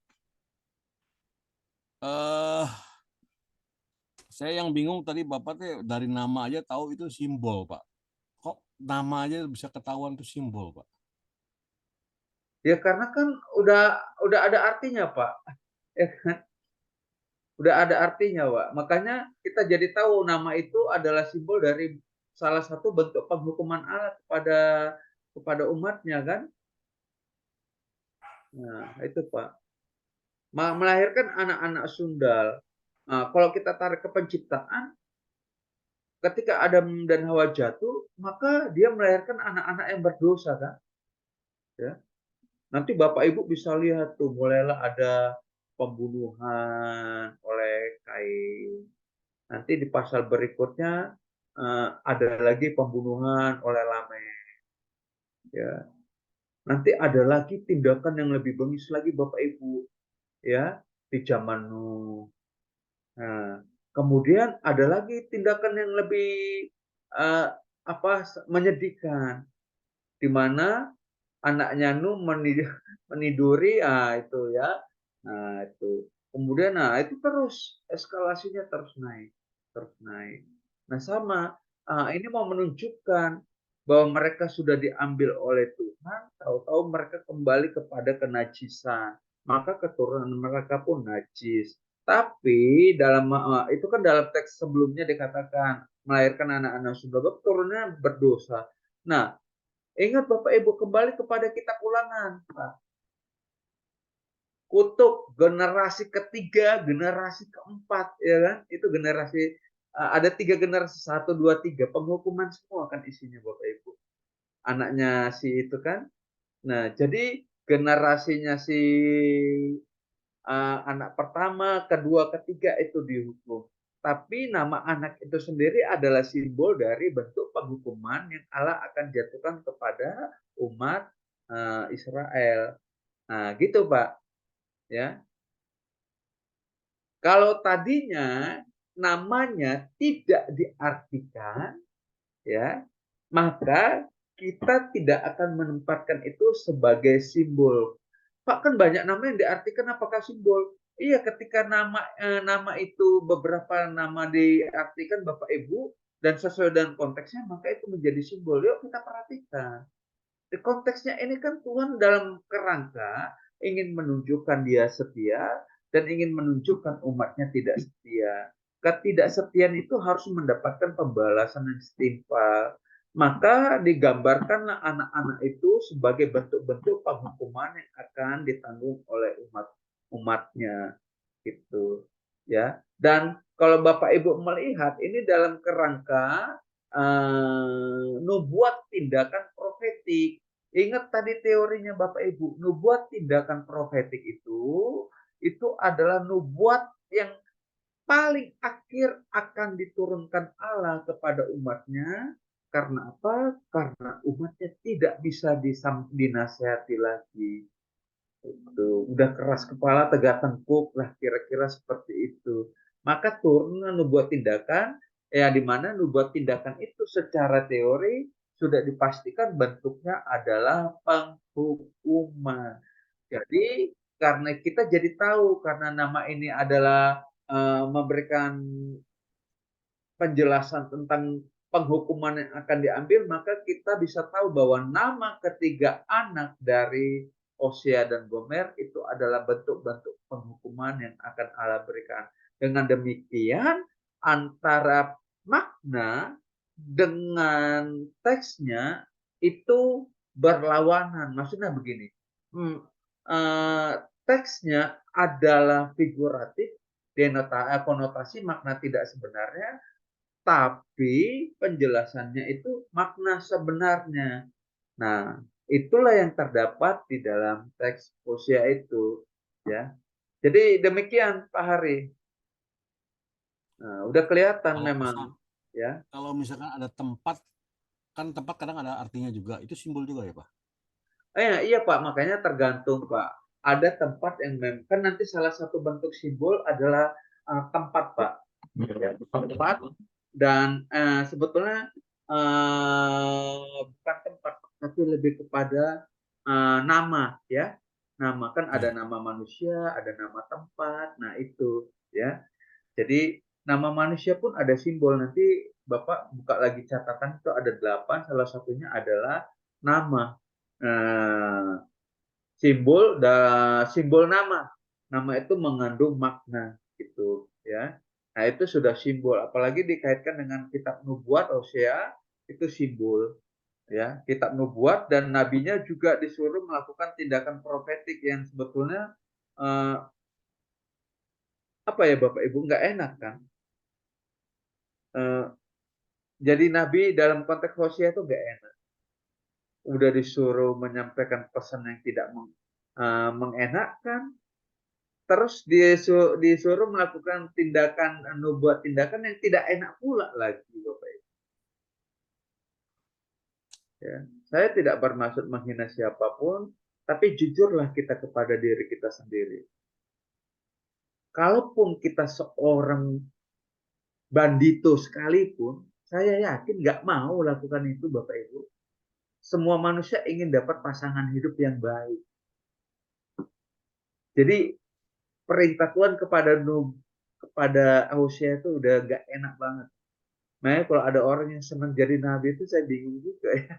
Saya yang bingung tadi Bapak tuh dari nama aja tahu itu simbol Pak. Kok nama aja bisa ketahuan itu simbol Pak? Ya karena kan udah ada artinya, Pak. Ya kan? Udah ada artinya, Pak. Makanya kita jadi tahu nama itu adalah simbol dari salah satu bentuk penghukuman Allah kepada umatnya kan. Nah, itu Pak. Melahirkan anak-anak sundal. Nah, kalau kita tarik ke penciptaan, ketika Adam dan Hawa jatuh, maka dia melahirkan anak-anak yang berdosa kan. Ya. Nanti Bapak Ibu bisa lihat tuh, mulailah ada pembunuhan oleh Kain. Nanti di pasal berikutnya ada lagi pembunuhan oleh Lameh. Ya. Nanti ada lagi tindakan yang lebih bengis lagi Bapak Ibu, ya, di zaman Nuh. Nah, kemudian ada lagi tindakan yang lebih menyedihkan, di mana anaknya Nuh meniduri, itu ya. Nah, itu. Kemudian, itu terus eskalasinya terus naik, terus naik. Nah, sama, ini mau menunjukkan bahwa mereka sudah diambil oleh Tuhan, tahu-tahu mereka kembali kepada kenajisan. Maka keturunan mereka pun najis. Tapi dalam itu kan dalam teks sebelumnya dikatakan melahirkan anak-anak surga, keturunannya berdosa. Nah, ingat Bapak Ibu, kembali kepada kitab Ulangan, Pak. Kutuk generasi ketiga, generasi keempat, ya kan? Itu generasi, ada 3 generasi, 1, 2, 3, penghukuman semua kan isinya Bapak Ibu. Anaknya si itu kan. Nah, jadi generasinya si anak pertama, kedua, ketiga itu dihukum. Tapi nama anak itu sendiri adalah simbol dari bentuk penghukuman yang Allah akan jatuhkan kepada umat Israel. Nah, gitu Pak. Ya. Kalau tadinya namanya tidak diartikan, ya, maka kita tidak akan menempatkan itu sebagai simbol. Pak, kan banyak nama yang diartikan apakah simbol? Iya, ketika nama itu beberapa nama diartikan Bapak Ibu dan sesuai dengan konteksnya, maka itu menjadi simbol. Yuk kita perhatikan. Di konteksnya ini kan Tuhan dalam kerangka ingin menunjukkan dia setia dan ingin menunjukkan umatnya tidak setia. Ketidaksetiaan itu harus mendapatkan pembalasan yang setimpal. Maka digambarkanlah anak-anak itu sebagai bentuk-bentuk penghukuman yang akan ditanggung oleh umatnya, gitu ya. Dan kalau Bapak Ibu melihat ini dalam kerangka nubuat tindakan profetik. Ingat tadi teorinya Bapak Ibu, nubuat tindakan profetik itu adalah nubuat yang paling akhir akan diturunkan Allah kepada umatnya. Karena apa? Karena umatnya tidak bisa dinasehati lagi. Itu udah keras kepala, tegak tengkuk lah, kira-kira seperti itu. Maka turunlah nubuat tindakan, di mana nubuat tindakan itu secara teori sudah dipastikan bentuknya adalah penghukuman. Jadi karena kita jadi tahu, karena nama ini adalah memberikan penjelasan tentang penghukuman yang akan diambil, maka kita bisa tahu bahwa nama ketiga anak dari Hosea dan Gomer itu adalah bentuk-bentuk penghukuman yang akan Allah berikan. Dengan demikian, antara makna dengan teksnya itu berlawanan. Maksudnya begini, teksnya adalah figuratif, konotasi makna tidak sebenarnya, tapi penjelasannya itu makna sebenarnya. Nah, itulah yang terdapat di dalam teks Hosea itu, ya. Jadi demikian Pak Hari. Nah, udah kelihatan memang, ya. Kalau misalkan ada tempat, kan tempat kadang ada artinya juga, itu simbol juga ya Pak? Iya Pak, makanya tergantung Pak. Ada tempat yang kan nanti salah satu bentuk simbol adalah tempat Pak. Ya, tempat. Dan sebetulnya bukan tempat, tapi lebih kepada nama, ya. Nama kan ada nama manusia, ada nama tempat. Nah itu, ya. Jadi nama manusia pun ada simbol. Nanti Bapak buka lagi catatan itu ada 8. Salah satunya adalah nama. simbol nama. Nama itu mengandung makna gitu ya. Nah, itu sudah simbol, apalagi dikaitkan dengan kitab nubuat Hosea, itu simbol ya. Kitab nubuat dan nabinya juga disuruh melakukan tindakan profetik yang sebetulnya apa ya Bapak Ibu, nggak enak kan. Jadi nabi dalam konteks Hosea itu nggak enak. Udah disuruh menyampaikan pesan yang tidak mengenakkan, terus disuruh melakukan tindakan nubuat, tindakan yang tidak enak pula lagi Bapak Ibu. Ya, saya tidak bermaksud menghina siapapun, tapi jujurlah kita kepada diri kita sendiri. Kalaupun kita seorang bandito sekalipun, saya yakin nggak mau lakukan itu Bapak Ibu. Semua manusia ingin dapat pasangan hidup yang baik. Jadi perintah Tuhan kepada Hosea itu udah nggak enak banget. Makanya kalau ada orang yang senang jadi nabi itu saya bingung juga ya.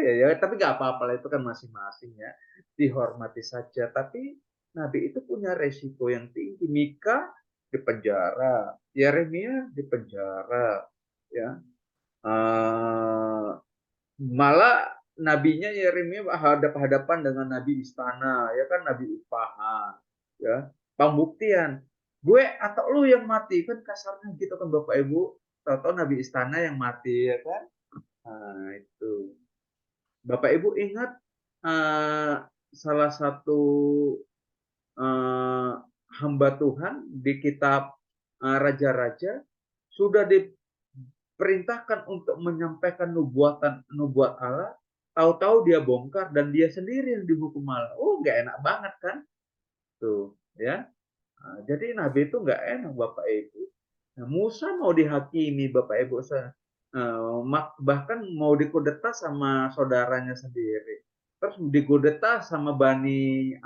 Ya, tapi nggak apa-apa lah, itu kan masing-masing ya, dihormati saja. Tapi nabi itu punya resiko yang tinggi. Mika dipenjara, Yeremia dipenjara, ya. Malah nabinya Yeremia hadapan dengan nabi istana, ya kan, nabi upahan, ya. Pembuktian, gue atau lu yang mati, kan kasarnya gitu kan Bapak Ibu. Tahu-tahu nabi istana yang mati, ya kan. Nah, itu Bapak Ibu ingat salah satu hamba Tuhan di kitab Raja-Raja sudah diperintahkan untuk menyampaikan nubuat Allah, tahu-tahu dia bongkar dan dia sendiri yang dihukum Allah. Oh, nggak enak banget kan? Tuh, ya. Nah, jadi nabi itu nggak enak Bapak Ibu. Nah, Musa mau dihakimi Bapak Ibu, bahkan mau dikudeta sama saudaranya sendiri. Terus dikudeta sama Bani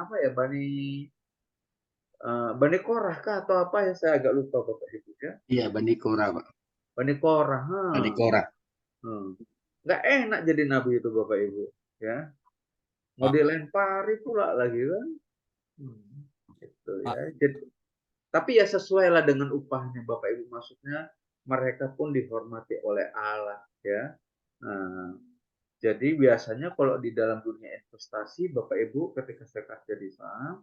Korah kah atau apa ya, saya agak lupa Bapak Ibu ya. Iya, Bani Korah, Pak. Bani Korah. Bani Korah. Nggak enak jadi nabi itu Bapak Ibu ya. Mau dilempari pula lagi kan. Gitu ya. Jadi, tapi ya sesuai lah dengan upahnya Bapak Ibu, maksudnya mereka pun dihormati oleh Allah ya. Nah, jadi biasanya kalau di dalam dunia investasi Bapak Ibu, ketika saya kerja di saham,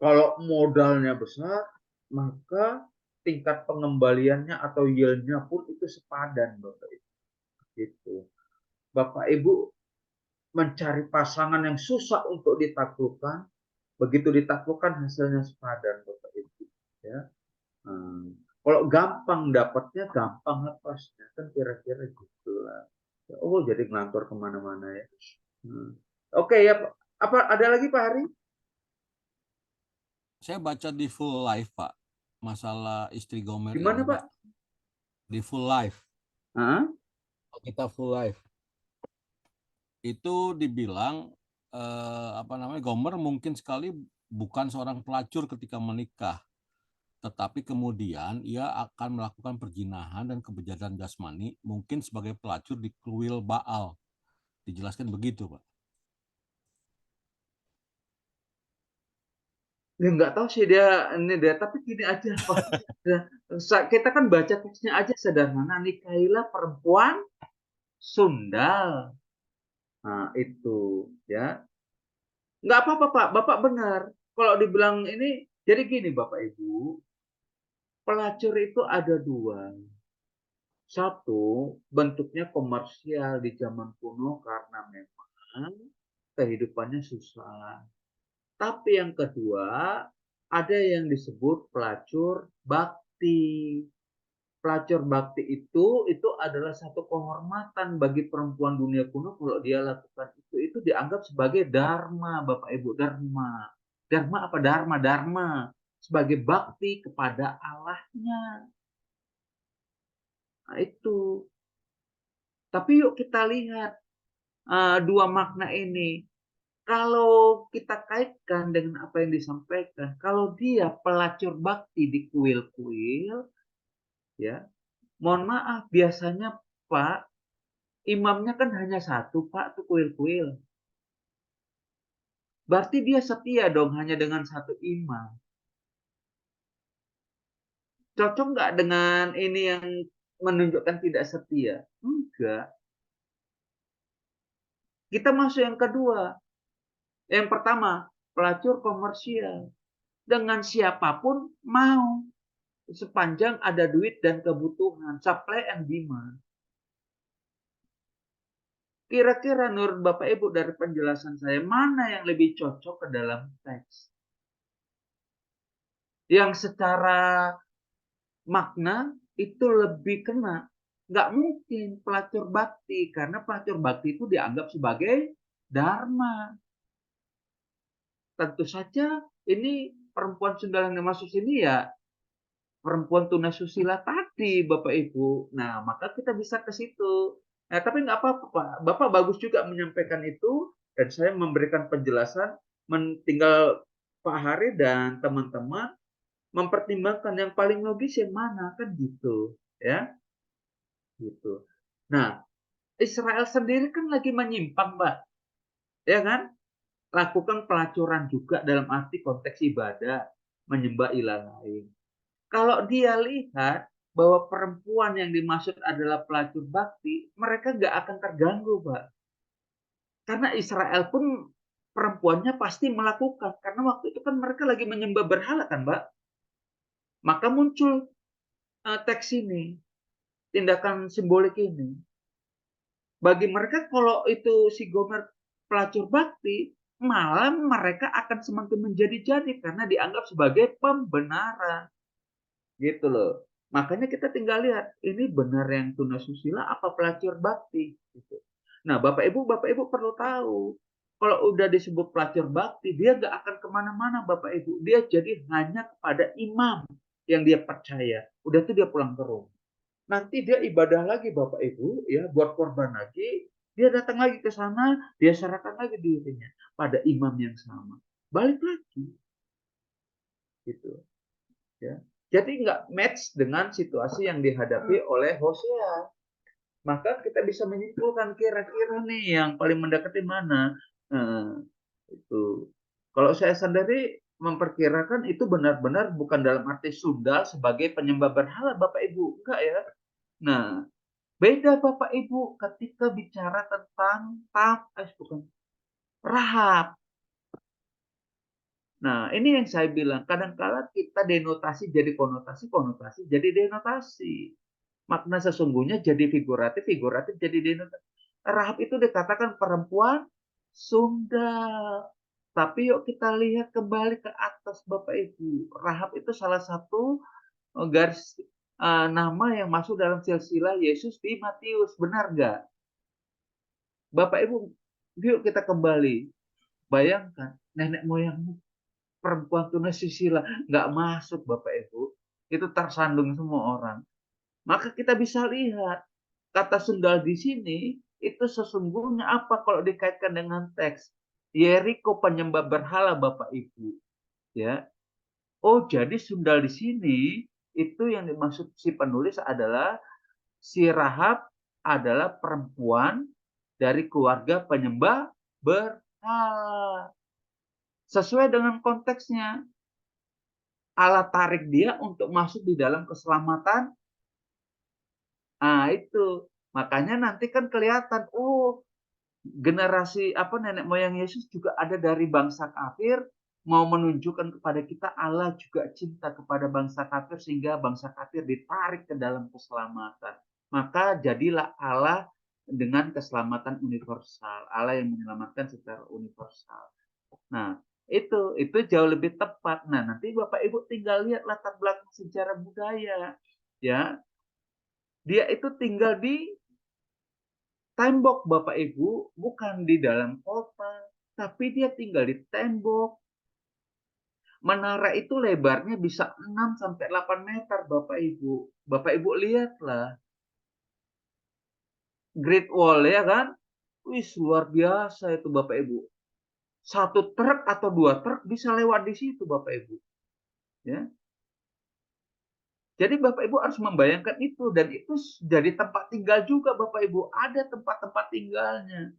kalau modalnya besar, maka tingkat pengembaliannya atau yield-nya pun itu sepadan Bapak Ibu. Gitu. Bapak Ibu mencari pasangan yang susah untuk ditaklukkan, begitu ditaklukkan hasilnya sepadan Bapak Ibu ya. Kalau gampang dapatnya, gampang lepasnya, kan kira-kira gitulah. Oh, jadi ngelantur kemana-mana ya. Oke ya, apa ada lagi Pak Hari? Saya baca di Full Life Pak, masalah istri Gomer. Gimana Pak? Di Full Life. Kita Full Life. Itu dibilang Gomer mungkin sekali bukan seorang pelacur ketika menikah, tetapi kemudian ia akan melakukan perzinahan dan kebejatan jasmani mungkin sebagai pelacur di kuil Baal. Dijelaskan begitu, Pak. Ya nggak tahu sih dia, tapi gini aja Pak. Kita kan baca teksnya aja sederhana, nikahilah perempuan sundal. Nah, itu ya. Nggak apa-apa Pak, Bapak benar. Kalau dibilang ini, jadi gini Bapak Ibu, pelacur itu ada dua. Satu, bentuknya komersial di zaman kuno karena memang kehidupannya susah. Tapi yang kedua, ada yang disebut pelacur bakti. Pelacur bakti itu adalah satu kehormatan bagi perempuan dunia kuno. Kalau dia lakukan itu dianggap sebagai dharma, Bapak Ibu. Dharma apa? Dharma sebagai bakti kepada Allahnya. Nah, itu. Tapi yuk kita lihat dua makna ini. Kalau kita kaitkan dengan apa yang disampaikan, kalau dia pelacur bakti di kuil-kuil, ya, mohon maaf, biasanya Pak, imamnya kan hanya satu Pak, tuh kuil-kuil. Berarti dia setia dong hanya dengan satu imam. Cocok nggak dengan ini yang menunjukkan tidak setia? Enggak. Kita masuk yang kedua. Yang pertama, pelacur komersial. Dengan siapapun mau. Sepanjang ada duit dan kebutuhan. Supply and demand. Kira-kira menurut Bapak Ibu dari penjelasan saya, mana yang lebih cocok ke dalam teks? Yang secara makna itu lebih kena. Nggak mungkin pelacur bakti, karena pelacur bakti itu dianggap sebagai dharma. Tentu saja ini perempuan sundal yang dimaksud sini ya perempuan tunasusila tadi, Bapak Ibu. Nah, maka kita bisa ke situ. Nah, tapi nggak apa-apa, Pak. Bapak bagus juga menyampaikan itu, dan saya memberikan penjelasan, tinggal Pak Hari dan teman-teman mempertimbangkan yang paling logis yang mana, kan gitu. Ya, gitu. Nah, Israel sendiri kan lagi menyimpang, Mbak. Ya kan? Lakukan pelacuran juga dalam arti konteks ibadah, menyembah ilah lain. Kalau dia lihat bahwa perempuan yang dimaksud adalah pelacur bakti, mereka nggak akan terganggu, Pak. Karena Israel pun perempuannya pasti melakukan. Karena waktu itu kan mereka lagi menyembah berhala kan, Mbak. Maka muncul teks ini, tindakan simbolik ini. Bagi mereka kalau itu si Gomer pelacur bakti, malah mereka akan semakin menjadi-jadi karena dianggap sebagai pembenaran. Gitu loh. Makanya kita tinggal lihat, ini benar yang tunasusila apa pelacur bakti? Gitu. Nah, Bapak Ibu perlu tahu, kalau udah disebut pelacur bakti, dia nggak akan kemana-mana, Bapak Ibu. Dia jadi hanya kepada imam yang dia percaya. Udah tuh dia pulang ke rumah. Nanti dia ibadah lagi, Bapak Ibu, ya buat korban lagi. Dia datang lagi ke sana, dia serahkan lagi dirinya pada imam yang sama. Balik lagi. Gitu. Ya. Jadi nggak match dengan situasi yang dihadapi oleh Hosea. Maka kita bisa menyimpulkan kira-kira nih yang paling mendekati mana. Itu. Kalau saya sendiri memperkirakan itu benar-benar bukan dalam arti sundal sebagai penyembah berhala, Bapak Ibu. Enggak ya. Nah, beda Bapak Ibu ketika bicara tentang Rahab. Nah, ini yang saya bilang, kadang-kala kita denotasi jadi konotasi, konotasi jadi denotasi. Makna sesungguhnya jadi figuratif, figuratif jadi denotasi. Rahab itu dikatakan perempuan sundal. Tapi yuk kita lihat kembali ke atas Bapak Ibu. Rahab itu salah satu garis nama yang masuk dalam silsilah Yesus di Matius. Benar nggak? Bapak Ibu, yuk kita kembali. Bayangkan, nenek moyangmu perempuan tunasusila nggak masuk, Bapak Ibu. Itu tersandung semua orang. Maka kita bisa lihat kata sundal di sini itu sesungguhnya apa kalau dikaitkan dengan teks Yeriko penyembah berhala, Bapak Ibu. Ya. Oh, jadi sundal di sini itu yang dimaksud si penulis adalah si Rahab adalah perempuan dari keluarga penyembah berhala. Sesuai dengan konteksnya. Allah tarik dia untuk masuk di dalam keselamatan. Nah, itu. Makanya nanti kan kelihatan, oh, generasi nenek moyang Yesus juga ada dari bangsa kafir, mau menunjukkan kepada kita Allah juga cinta kepada bangsa kafir sehingga bangsa kafir ditarik ke dalam keselamatan. Maka jadilah Allah dengan keselamatan universal. Allah yang menyelamatkan secara universal. Nah, itu jauh lebih tepat. Nah, nanti Bapak Ibu tinggal lihat latar belakang sejarah budaya. Ya. Dia itu tinggal di tembok, Bapak Ibu, bukan di dalam kota, tapi dia tinggal di tembok. Menara itu lebarnya bisa 6 sampai 8 meter, Bapak Ibu. Bapak Ibu lihatlah. Great Wall ya kan? Wih, luar biasa itu Bapak Ibu. 1 truk atau 2 truk bisa lewat di situ, Bapak Ibu. Ya. Jadi Bapak Ibu harus membayangkan itu, dan itu jadi tempat tinggal juga Bapak Ibu. Ada tempat-tempat tinggalnya.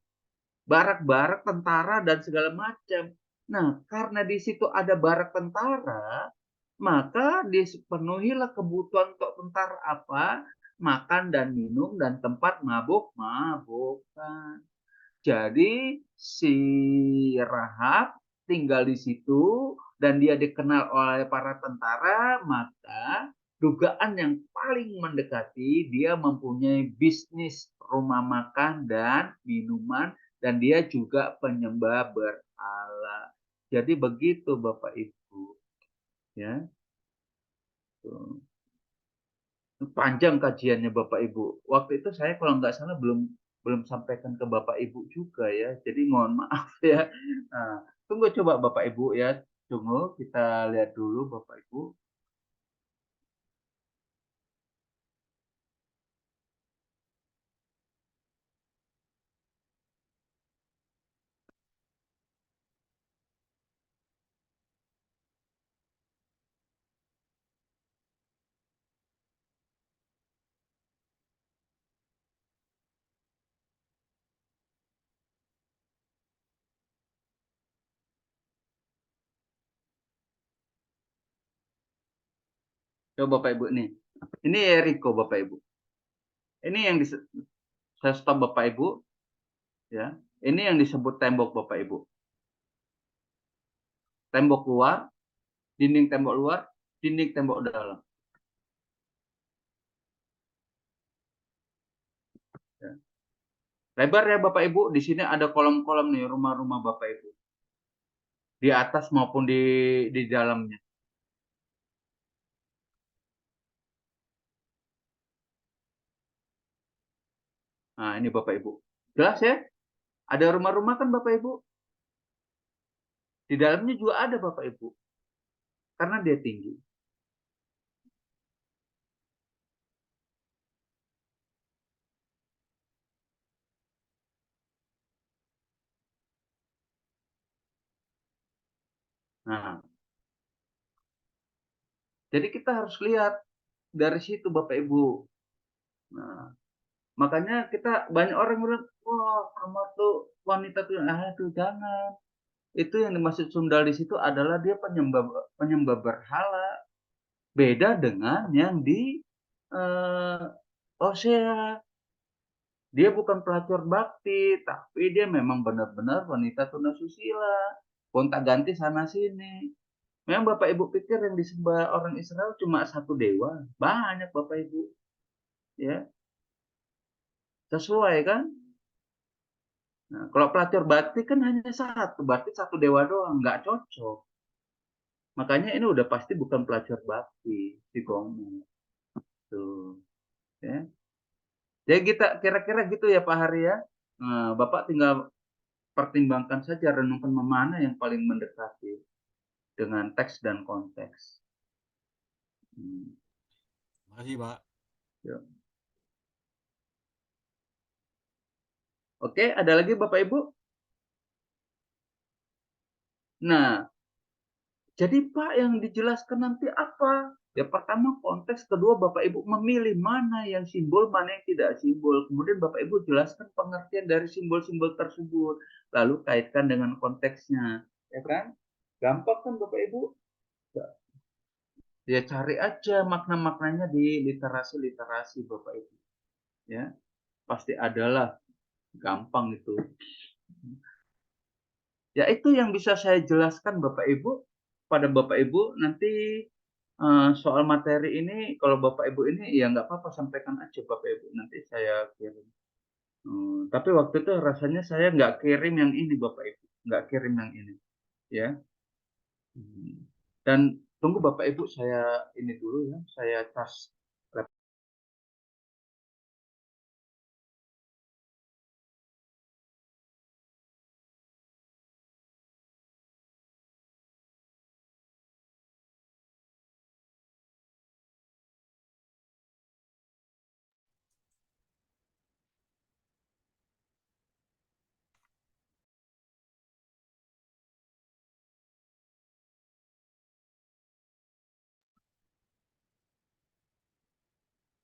Barak-barak, tentara, dan segala macam. Nah, karena di situ ada barak tentara, maka dipenuhilah kebutuhan untuk tentara apa? Makan dan minum dan tempat mabuk-mabukan. Jadi si Rahab tinggal di situ dan dia dikenal oleh para tentara, maka dugaan yang paling mendekati dia mempunyai bisnis rumah makan dan minuman dan dia juga penyembah berhala. Jadi begitu Bapak Ibu, ya. Panjang kajiannya Bapak Ibu. Waktu itu saya kalau nggak salah belum belum sampaikan ke Bapak Ibu juga ya. Jadi mohon maaf ya. Nah, tunggu coba Bapak Ibu ya. Tunggu kita lihat dulu Bapak Ibu. Coba Bapak Ibu nih. Ini Eriko Bapak Ibu. Ini yang saya stop Bapak Ibu ya. Ini yang disebut tembok Bapak Ibu. Tembok luar, dinding tembok luar, dinding tembok dalam. Ya. Lebar ya Bapak Ibu, di sini ada kolom-kolom nih rumah-rumah Bapak Ibu. Di atas maupun di dalamnya. Nah, ini Bapak Ibu. Jelas ya? Ada rumah-rumah kan Bapak Ibu? Di dalamnya juga ada Bapak Ibu. Karena dia tinggi. Nah, jadi kita harus lihat dari situ Bapak Ibu. Nah, makanya kita banyak orang bilang, wah kamar tuh wanita tuh, tuh jangan. Itu yang dimaksud sundal di situ adalah dia penyembah berhala. Beda dengan yang di Hosea. Dia bukan pelacur bakti, tapi dia memang benar-benar wanita tunasusila. Gonta-ganti sana sini. Memang Bapak Ibu pikir yang disembah orang Israel cuma satu dewa? Banyak Bapak Ibu. Ya, sesuai kan? Nah, kalau pelacur bakti kan hanya satu, berarti satu dewa doang, nggak cocok. Makanya ini udah pasti bukan pelacur bakti, si Gomo. Tuh, ya. Jadi kita kira-kira gitu ya Pak Hari ya. Nah, Bapak tinggal pertimbangkan saja, renungkan mana yang paling mendekati dengan teks dan konteks. Terima kasih Pak. Ya. Oke, ada lagi Bapak Ibu? Nah, jadi Pak yang dijelaskan nanti apa? Ya pertama konteks, kedua Bapak Ibu memilih mana yang simbol, mana yang tidak simbol. Kemudian Bapak Ibu jelaskan pengertian dari simbol-simbol tersebut. Lalu kaitkan dengan konteksnya. Ya kan? Gampang kan Bapak Ibu? Ya cari aja makna-maknanya di literasi-literasi Bapak Ibu. Ya, pasti adalah. Gampang itu. Ya itu yang bisa saya jelaskan Bapak Ibu. Pada Bapak Ibu nanti soal materi ini, kalau Bapak Ibu ini ya nggak apa-apa, sampaikan aja Bapak Ibu, nanti saya kirim. Tapi waktu itu rasanya saya nggak kirim yang ini Bapak Ibu, nggak kirim yang ini, ya. Dan tunggu Bapak Ibu, saya ini dulu ya, saya cas.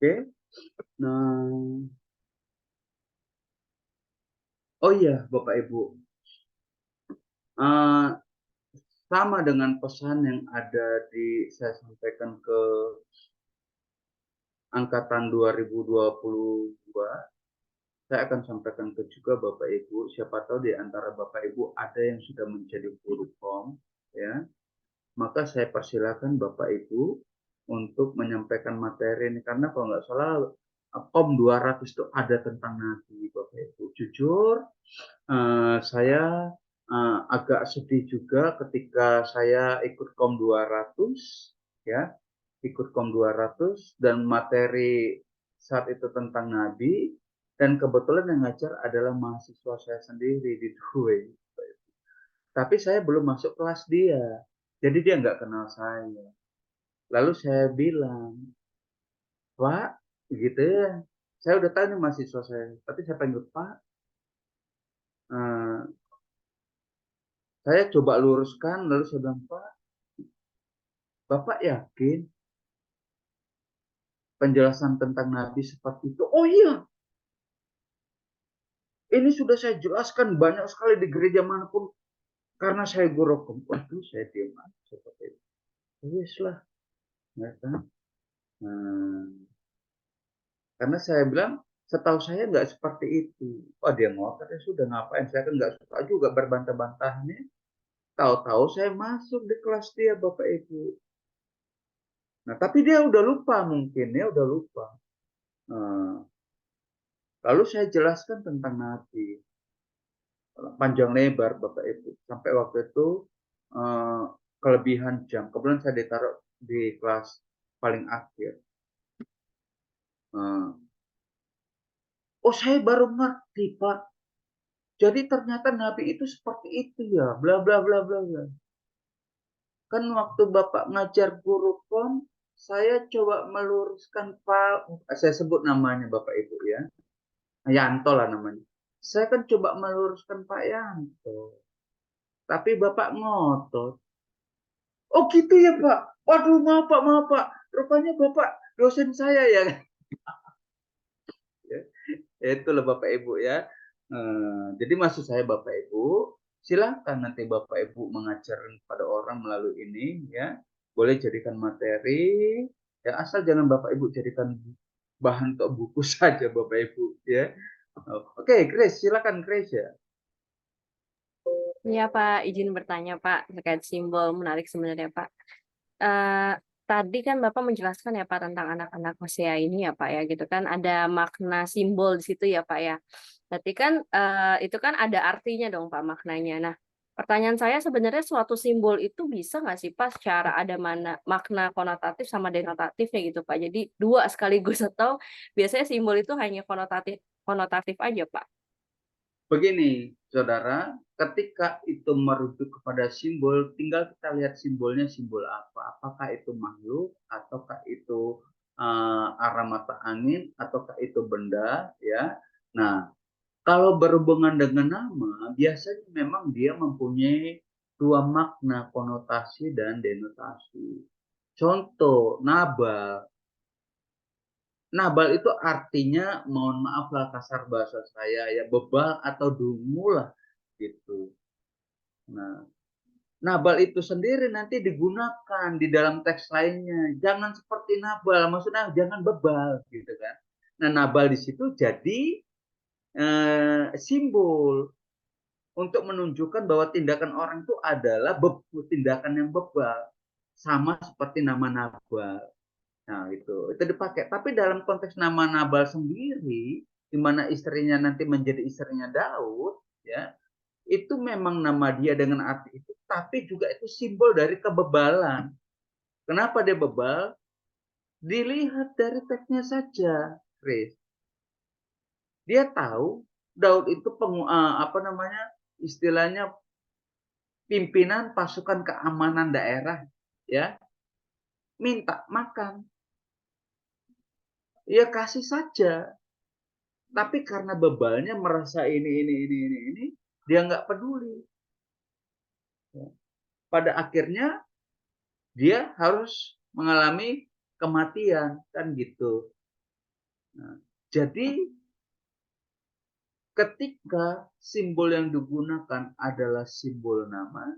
Oke. Nah, oh iya Bapak Ibu. sama dengan pesan yang ada saya sampaikan ke angkatan 2022, saya akan sampaikan ke juga Bapak Ibu, siapa tahu di antara Bapak Ibu ada yang sudah menjadi guru POM, ya. Maka saya persilakan Bapak Ibu untuk menyampaikan materi ini, karena kalau nggak salah POM 200 itu ada tentang Nabi, Bapak Ibu. Jujur, saya agak sedih juga ketika saya ikut POM 200, ya, ikut POM 200 dan materi saat itu tentang Nabi, dan kebetulan yang ngajar adalah mahasiswa saya sendiri di Duwe. Tapi saya belum masuk kelas dia, jadi dia nggak kenal saya. Lalu saya bilang, Pak, gitu ya, saya udah tahu nih mahasiswa saya, tapi saya panggil Pak, saya coba luruskan, lalu saya bilang, Pak, Bapak yakin penjelasan tentang Nabi seperti itu? Oh iya, ini sudah saya jelaskan banyak sekali di gereja manapun, karena saya guru hukum. Waduh, saya diam aja seperti itu. Yes lah, ya kan? Karena saya bilang, setahu saya nggak seperti itu. Oh, dia ngotot, ya sudah ngapain? Saya kan nggak suka juga berbantah-bantahnya. Tahu-tahu saya masuk di kelas dia, Bapak Ibu. Nah, tapi dia udah lupa mungkin, ya udah lupa. Lalu saya jelaskan tentang Nabi. Panjang lebar, Bapak Ibu. Sampai waktu itu kelebihan jam. Kebetulan saya ditaruh di kelas paling akhir. Oh, saya baru ngerti, Pak. Jadi ternyata Nabi itu seperti itu ya, bla bla bla bla bla. Kan waktu Bapak ngajar guru POM, saya coba meluruskan Pak, saya sebut namanya Bapak Ibu ya, Yanto lah namanya. Saya kan coba meluruskan Pak Yanto, tapi Bapak ngotot. Oh gitu ya Pak, waduh maaf Pak, rupanya Bapak dosen saya ya. Ya itulah Bapak Ibu ya. Jadi maksud saya Bapak Ibu, silakan nanti Bapak Ibu mengajar pada orang melalui ini ya, boleh jadikan materi ya, asal jangan Bapak Ibu jadikan bahan untuk buku saja Bapak Ibu ya. Oke, Grace, silakan Grace ya. Iya Pak, izin bertanya Pak terkait simbol, menarik sebenarnya Pak. Tadi kan Bapak menjelaskan ya Pak tentang anak-anak Hosea ini ya Pak ya, gitu kan ada makna simbol di situ ya Pak ya. Berarti kan itu kan ada artinya dong Pak maknanya. Nah, pertanyaan saya sebenarnya suatu simbol itu bisa nggak sih Pak secara ada makna konotatif sama denotatifnya gitu Pak. Jadi dua sekaligus, atau biasanya simbol itu hanya konotatif aja Pak. Begini, saudara, ketika itu merujuk kepada simbol, tinggal kita lihat simbolnya simbol apa. Apakah itu makhluk, ataukah itu arah mata angin, ataukah itu benda, ya. Nah, kalau berhubungan dengan nama, biasanya memang dia mempunyai dua makna, konotasi dan denotasi. Contoh, Nabal. Nabal itu artinya, mohon maaf lah kasar bahasa saya ya, bebal atau dungu lah gitu. Nah, Nabal itu sendiri nanti digunakan di dalam teks lainnya. Jangan seperti Nabal, maksudnya jangan bebal gitu kan. Nah, Nabal di situ jadi simbol untuk menunjukkan bahwa tindakan orang itu adalah tindakan yang bebal, sama seperti nama Nabal. Nah, itu dipakai. Tapi dalam konteks nama Nabal sendiri, di mana istrinya nanti menjadi istrinya Daud, ya, itu memang nama dia dengan arti itu, tapi juga itu simbol dari kebebalan. Kenapa dia bebal? Dilihat dari teksnya saja, Chris. Dia tahu Daud itu istilahnya pimpinan pasukan keamanan daerah, ya, minta makan. Ya kasih saja. Tapi karena bebalnya merasa ini, dia nggak peduli. Pada akhirnya dia harus mengalami kematian, kan gitu. Nah, jadi ketika simbol yang digunakan adalah simbol nama,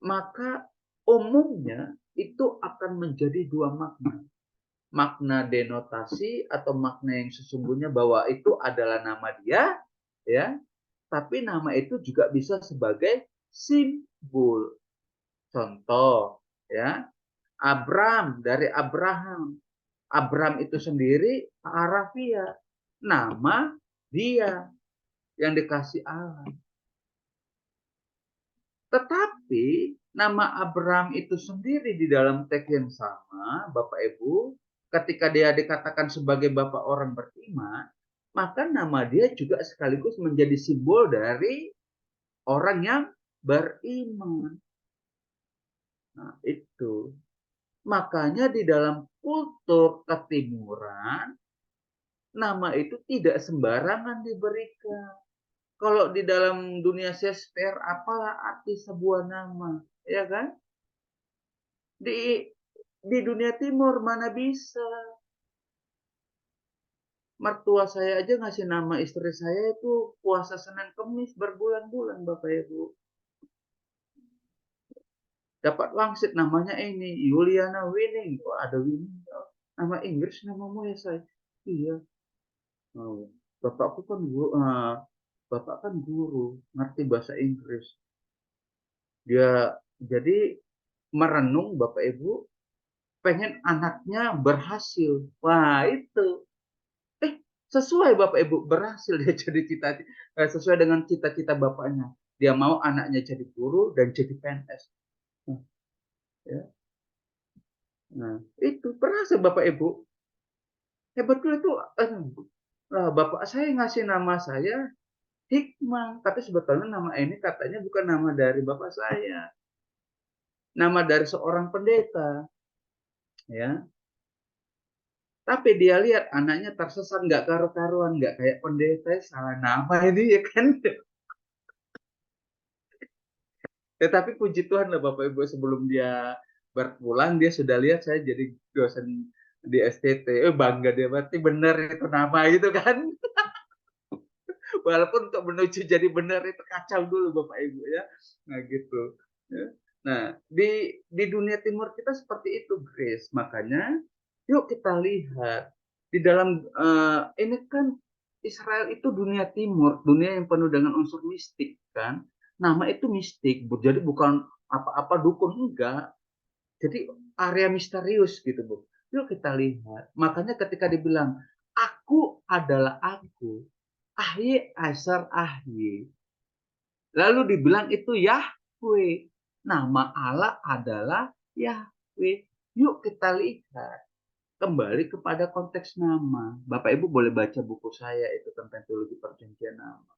maka umumnya itu akan menjadi dua makna. Makna denotasi atau makna yang sesungguhnya bahwa itu adalah nama dia, ya. Tapi nama itu juga bisa sebagai simbol. Contoh, ya. Abram dari Abraham. Abram itu sendiri harafiah, nama dia yang dikasih Allah. Tetapi nama Abram itu sendiri di dalam teks yang sama, Bapak Ibu, ketika dia dikatakan sebagai bapak orang beriman, maka nama dia juga sekaligus menjadi simbol dari orang yang beriman. Nah, itu. Makanya di dalam kultur ketimuran, nama itu tidak sembarangan diberikan. Kalau di dalam dunia Shakespeare, apalah arti sebuah nama, ya kan? Di dunia timur mana bisa? Mertua saya aja ngasih nama istri saya itu puasa Senin Kemis berbulan-bulan, Bapak Ibu. Dapat wangsit namanya ini, Juliana Winning. Oh, ada Winning. Nama Inggris namamu ya saya? Iya. Oh, bapakku kan guru, bapak kan guru, ngerti bahasa Inggris. Dia jadi merenung Bapak Ibu, pengen anaknya berhasil. Wah, itu. Sesuai Bapak Ibu, berhasil dia jadi sesuai dengan cita-cita bapaknya. Dia mau anaknya jadi guru dan jadi PNS. Ya. Nah, itu berhasil Bapak Ibu. Betul itu. Bapak saya ngasih nama saya Hikmah, tapi sebetulnya nama ini katanya bukan nama dari bapak saya. Nama dari seorang pendeta. Ya. Tapi dia lihat anaknya tersesat, nggak karu-karuan, nggak kayak pendeta, salah nama ini ya kan. Tetapi puji Tuhan lah Bapak Ibu, sebelum dia berpulang dia sudah lihat saya jadi dosen di STT. Bangga dia, berarti benar itu nama gitu kan. Walaupun untuk menuju jadi benar itu kacau dulu Bapak Ibu ya. Nah gitu. Ya. Nah di dunia timur kita seperti itu Grace. Makanya yuk kita lihat di dalam ini kan Israel itu dunia timur, dunia yang penuh dengan unsur mistik kan. Nama itu mistik, jadi bukan apa-apa dukun, enggak. Jadi area misterius gitu Bu. Yuk kita lihat. Makanya ketika dibilang aku adalah aku, Ahye Asar Ahye. Lalu dibilang itu Yahweh. Nama Allah adalah Yahweh. Yuk kita lihat. Kembali kepada konteks nama. Bapak Ibu boleh baca buku saya itu tentang teologi perjanjian nama.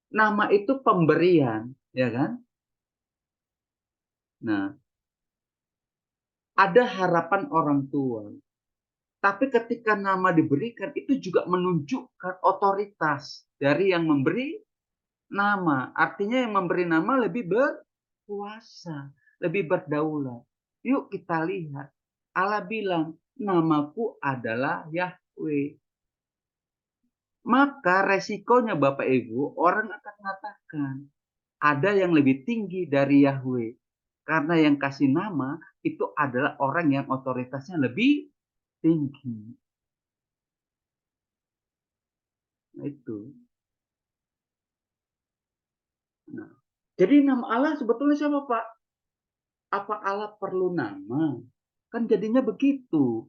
Nama itu pemberian, ya kan? Nah, ada harapan orang tua. Tapi ketika nama diberikan, itu juga menunjukkan otoritas dari yang memberi nama. Artinya yang memberi nama lebih berkuasa, lebih berdaulat. Yuk kita lihat. Allah bilang, namaku adalah Yahweh. Maka resikonya Bapak Ibu, orang akan mengatakan ada yang lebih tinggi dari Yahweh. Karena yang kasih nama itu adalah orang yang otoritasnya lebih tinggi. Nah, itu. Nah, jadi nama Allah sebetulnya siapa Pak? Apa Allah perlu nama? Kan jadinya begitu.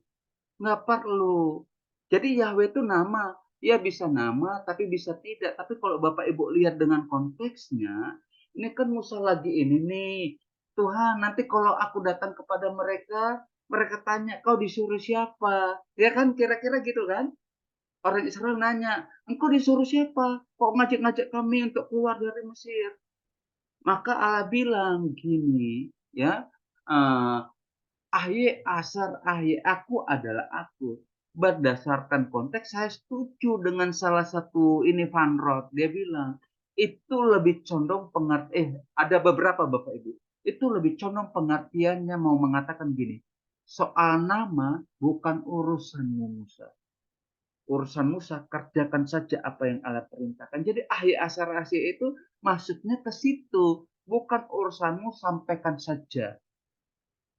Nggak perlu. Jadi Yahweh itu nama. Ya bisa nama, tapi bisa tidak. Tapi kalau Bapak Ibu lihat dengan konteksnya, ini kan Musa lagi ini nih. Tuhan, nanti kalau aku datang kepada mereka, mereka tanya, kau disuruh siapa? Ya kan, kira-kira gitu kan? Orang Israel nanya, engkau disuruh siapa? Kok ngajak-ngajak kami untuk keluar dari Mesir? Maka Allah bilang gini, ya, Ahye Asar Ahye, aku adalah aku. Berdasarkan konteks saya setuju dengan salah satu ini Van Roth. Dia bilang itu lebih condong ada beberapa Bapak Ibu. Itu lebih condong pengertiannya mau mengatakan gini. Soal nama bukan urusanmu Musa. Urusan Musa kerjakan saja apa yang Allah perintahkan. Jadi Ahye Asar Ahye itu maksudnya ke situ. bukan urusanmu, sampaikan saja.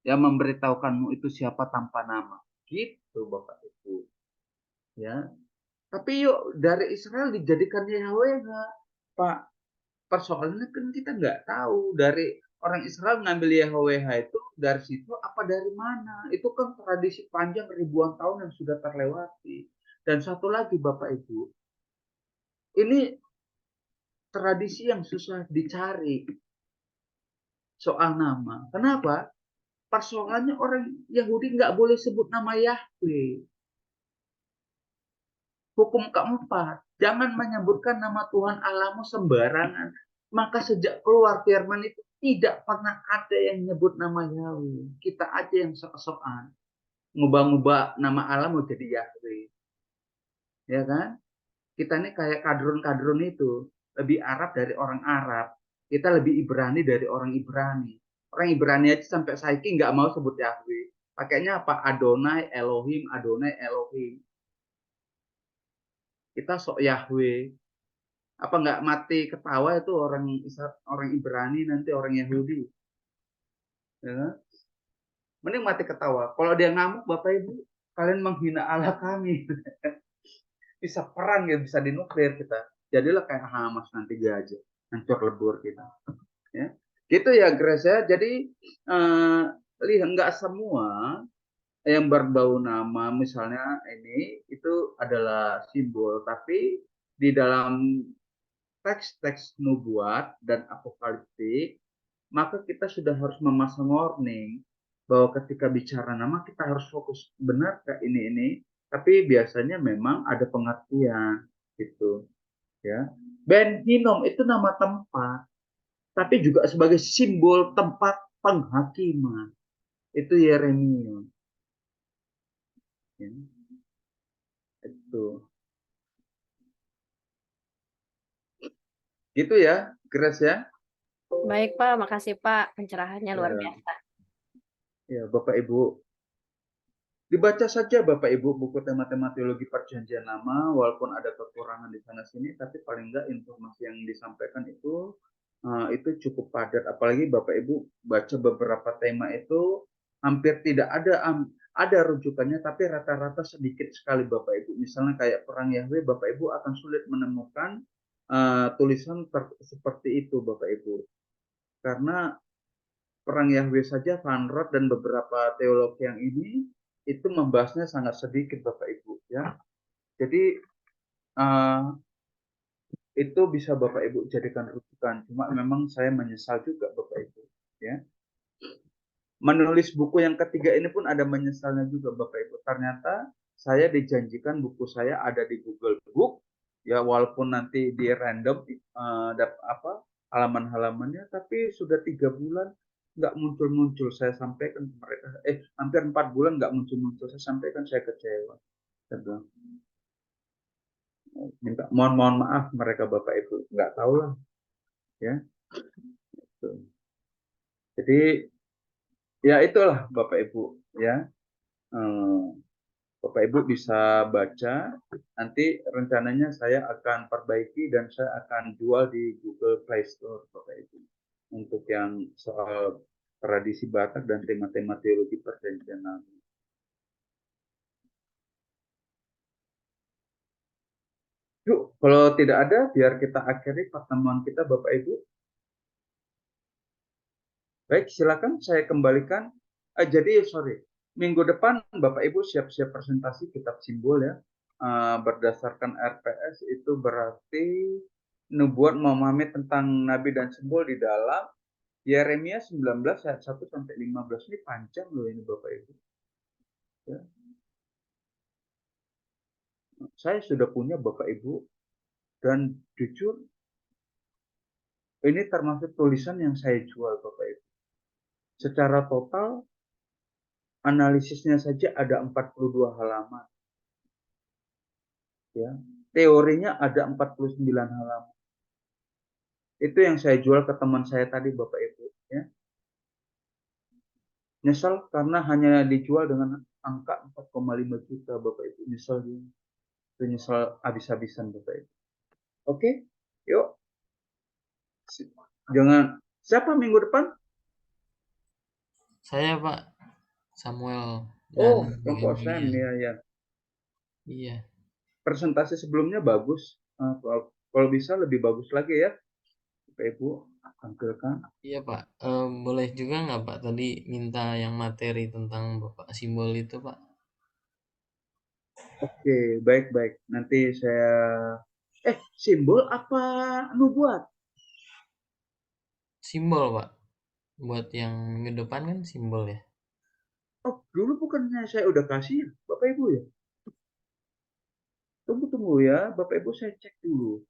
Ya, memberitahukanmu itu siapa tanpa nama. Gitu Bapak Ibu. Ya. Tapi yuk dari Israel dijadikan Yahweh nggak? Pak, persoalannya kan kita nggak tahu dari orang Israel ngambil YHWH itu dari situ apa dari mana. Itu kan tradisi panjang ribuan tahun yang sudah terlewati. Dan satu lagi Bapak Ibu, ini tradisi yang susah dicari soal nama. Kenapa? Persoalannya orang Yahudi nggak boleh sebut nama Yahweh. Hukum keempat, jangan menyebutkan nama Tuhan Allahmu sembarangan. Maka sejak keluar firman itu tidak pernah ada yang nyebut nama Yahweh. Kita aja yang sok-sokan. Ngubah-ngubah nama Allah mau jadi Yahweh. Ya kan? Kita ini kayak kadrun-kadrun itu. Lebih Arab dari orang Arab. Kita lebih Ibrani dari orang Ibrani. Orang Ibrani aja sampai saiki nggak mau sebut Yahweh. Pakainya apa? Adonai Elohim, Adonai Elohim. Kita sok Yahweh. Apa nggak mati ketawa itu orang Ibrani, nanti orang Yahudi. Ya. Mending mati ketawa. Kalau dia ngamuk, Bapak Ibu, kalian menghina Allah kami. Bisa perang ya, bisa dinuklir kita. Jadilah kayak Hamas nanti aja. Hancur lebur kita. Ya. Gitu ya Grace ya. Jadi lihat nggak semua yang berbau nama misalnya ini itu adalah simbol, tapi di dalam teks-teks nubuat dan apokaliptik, maka kita sudah harus memasang warning bahwa ketika bicara nama kita harus fokus benar ke ini, tapi biasanya memang ada pengertian gitu ya. Ben Hinnom itu nama tempat, tapi juga sebagai simbol tempat penghakiman. Itu Yeremia. Ya. Itu. Gitu ya, Grace ya. Baik Pak, makasih Pak, pencerahannya luar Ya. biasa. Ya, Bapak Ibu, dibaca saja Bapak Ibu buku tema-tema teologi perjanjian lama, walaupun ada kekurangan di sana sini, tapi paling enggak informasi yang disampaikan itu cukup padat. Apalagi Bapak Ibu baca beberapa tema itu hampir tidak ada rujukannya, tapi rata-rata sedikit sekali Bapak Ibu. Misalnya kayak perang Yahweh, Bapak Ibu akan sulit menemukan tulisan seperti itu Bapak Ibu. Karena perang Yahweh saja Van Rot dan beberapa teolog yang ini itu membahasnya sangat sedikit Bapak Ibu ya. Jadi itu bisa Bapak Ibu jadikan rujukan. Cuma memang saya menyesal juga Bapak Ibu ya. Menulis buku yang ketiga ini pun ada menyesalnya juga Bapak Ibu. Ternyata saya dijanjikan buku saya ada di Google Book ya, walaupun nanti di random halaman-halamannya, tapi sudah 3 bulan nggak muncul-muncul. Saya sampaikan ke mereka, hampir 4 bulan nggak muncul-muncul. Saya sampaikan saya kecewa. Minta mohon maaf mereka Bapak Ibu, nggak tahu lah ya. Jadi ya itulah Bapak Ibu ya. Bapak Ibu bisa baca, nanti rencananya saya akan perbaiki dan saya akan jual di Google Play Store Bapak Ibu. Untuk yang soal tradisi Batak dan tema-tema teologi perjanjian lama. Yuk, kalau tidak ada, biar kita akhiri pertemuan kita Bapak Ibu. Baik, silakan saya kembalikan. Minggu depan Bapak Ibu siap-siap presentasi kitab simbol ya. Berdasarkan RPS itu berarti nubuat memahami tentang nabi dan simbol di dalam Yeremia 19 ayat 1 sampai 15. Ini panjang loh ini Bapak Ibu. Ya. Saya sudah punya Bapak Ibu, dan jujur ini termasuk tulisan yang saya jual Bapak Ibu. Secara total analisisnya saja ada 42 halaman. Ya. Teorinya ada 49 halaman. Itu yang saya jual ke teman saya tadi Bapak Ibu ya. Nyesal karena hanya dijual dengan angka 4,5 juta Bapak Ibu. Nyesal habis-habisan Bapak Ibu. Oke, yuk. Jangan Siapa minggu depan? Saya Pak Samuel Oh, dan Bu kelompok Sam, Emilia. ya. Iya. Presentasi sebelumnya bagus. Kalau bisa lebih bagus lagi ya, Bapak Ibu tampilkan. Iya Pak. Boleh juga nggak Pak tadi minta yang materi tentang Bapak simbol itu Pak? Oke, baik-baik. Nanti saya simbol apa nubuat? Simbol Pak. Buat yang minggu depan kan simbol ya. Oh, dulu bukannya saya udah kasih ya, Bapak Ibu ya? Tunggu ya, Bapak Ibu saya cek dulu.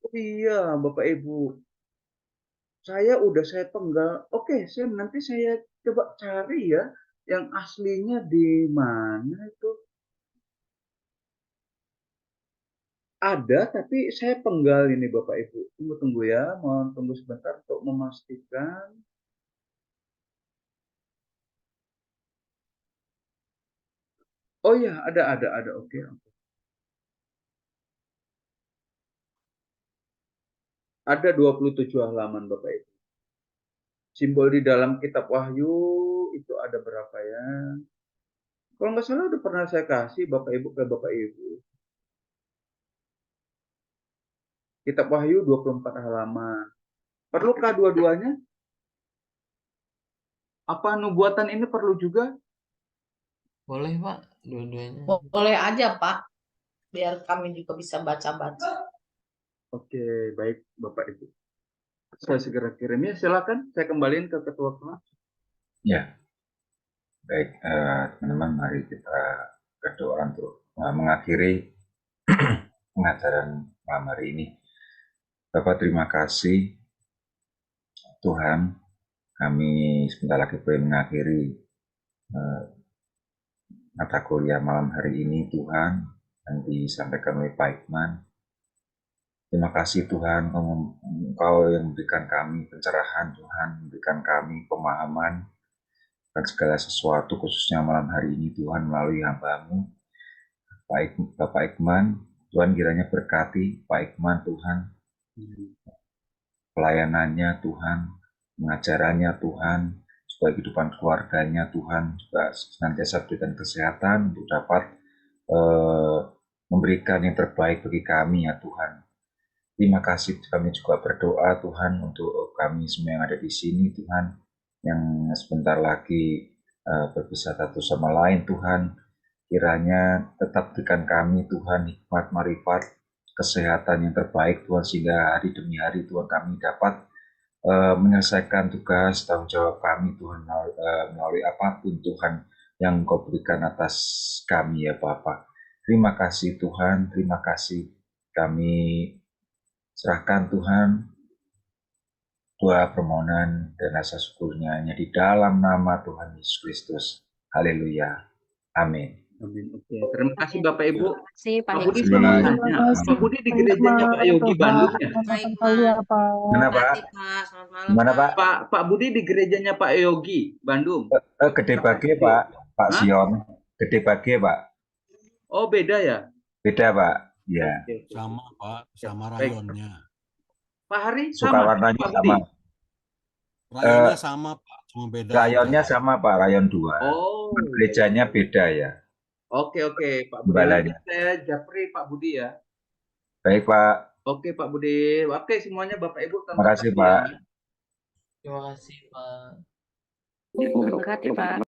Oh iya, Bapak Ibu. Saya penggal. Oke, nanti saya coba cari ya yang aslinya di mana itu. Ada, tapi saya penggal ini Bapak Ibu. Tunggu ya, mohon tunggu sebentar untuk memastikan. Oh ya, ada. Oke. Ada 27 halaman Bapak Ibu. Simbol di dalam kitab Wahyu itu ada berapa ya? Kalau nggak salah udah pernah saya kasih Bapak Ibu ke Bapak Ibu. Kitab Wahyu 24 halaman. Perlukah dua-duanya? Apa nubuatan ini perlu juga? Boleh Pak, dua-duanya. Boleh aja Pak, biar kami juga bisa baca-baca. Oke, baik Bapak Ibu. Saya segera kirim ya, silakan. Saya kembaliin ke ketua kelas. Ya, baik teman-teman, mari kita berdoa untuk mengakhiri pengajaran malam hari ini. Bapak, terima kasih Tuhan, kami sebentar lagi boleh mengakhiri mata kuliah malam hari ini Tuhan, yang disampaikan oleh Pak Iqman. Terima kasih Tuhan, Engkau yang memberikan kami pencerahan Tuhan, memberikan kami pemahaman dan segala sesuatu, khususnya malam hari ini Tuhan melalui hamba-Mu Bapak Iqman. Tuhan kiranya berkati Pak Iqman Tuhan, pelayanannya Tuhan, pengajarannya Tuhan, supaya kehidupan keluarganya Tuhan juga senantiasa berikan kesehatan untuk dapat memberikan yang terbaik bagi kami ya Tuhan. Terima kasih, kami juga berdoa Tuhan untuk kami semua yang ada di sini Tuhan, yang sebentar lagi berpisah satu sama lain Tuhan. Kiranya tetap berikan kami Tuhan hikmat, marifat, kesehatan yang terbaik Tuhan, sehingga hari demi hari Tuhan kami dapat menyelesaikan tugas tanggung jawab kami Tuhan melalui apapun Tuhan yang Engkau berikan atas kami ya Bapa. Terima kasih Tuhan, terima kasih. Kami serahkan Tuhan doa permohonan dan rasa syukurnya hanya di dalam nama Tuhan Yesus Kristus. Haleluya. Amin. Amin. Oke, terima kasih Bapak Ibu. Terima kasih Pak Pak Budi Hikmat. sama tanya. Pak Budi di gerejanya Pak Yogi Bandung ya? Baik, Mana Pak? Pak. Selamat malam, Gimana Pak? Pak Budi di gerejanya Pak Yogi Bandung. Gede Bage Pak. Pak Sion. Gede Bage Pak. Oh beda ya? Beda Pak. Ya. Sama Pak, sama Baik. rayonnya. Pak Hari Suka sama? warnanya Pak sama. Budi? Rayonnya sama Pak, cuma beda Rayonnya aja. sama Pak, rayon 2. Oh. Gerejanya beda ya. Oke Pak Budi. Balanya. Nanti saya japri Pak Budi ya. Baik Pak. Oke Pak Budi. Oke semuanya Bapak Ibu. Terima kasih Pak. Terima kasih Pak. Terima kasih Pak.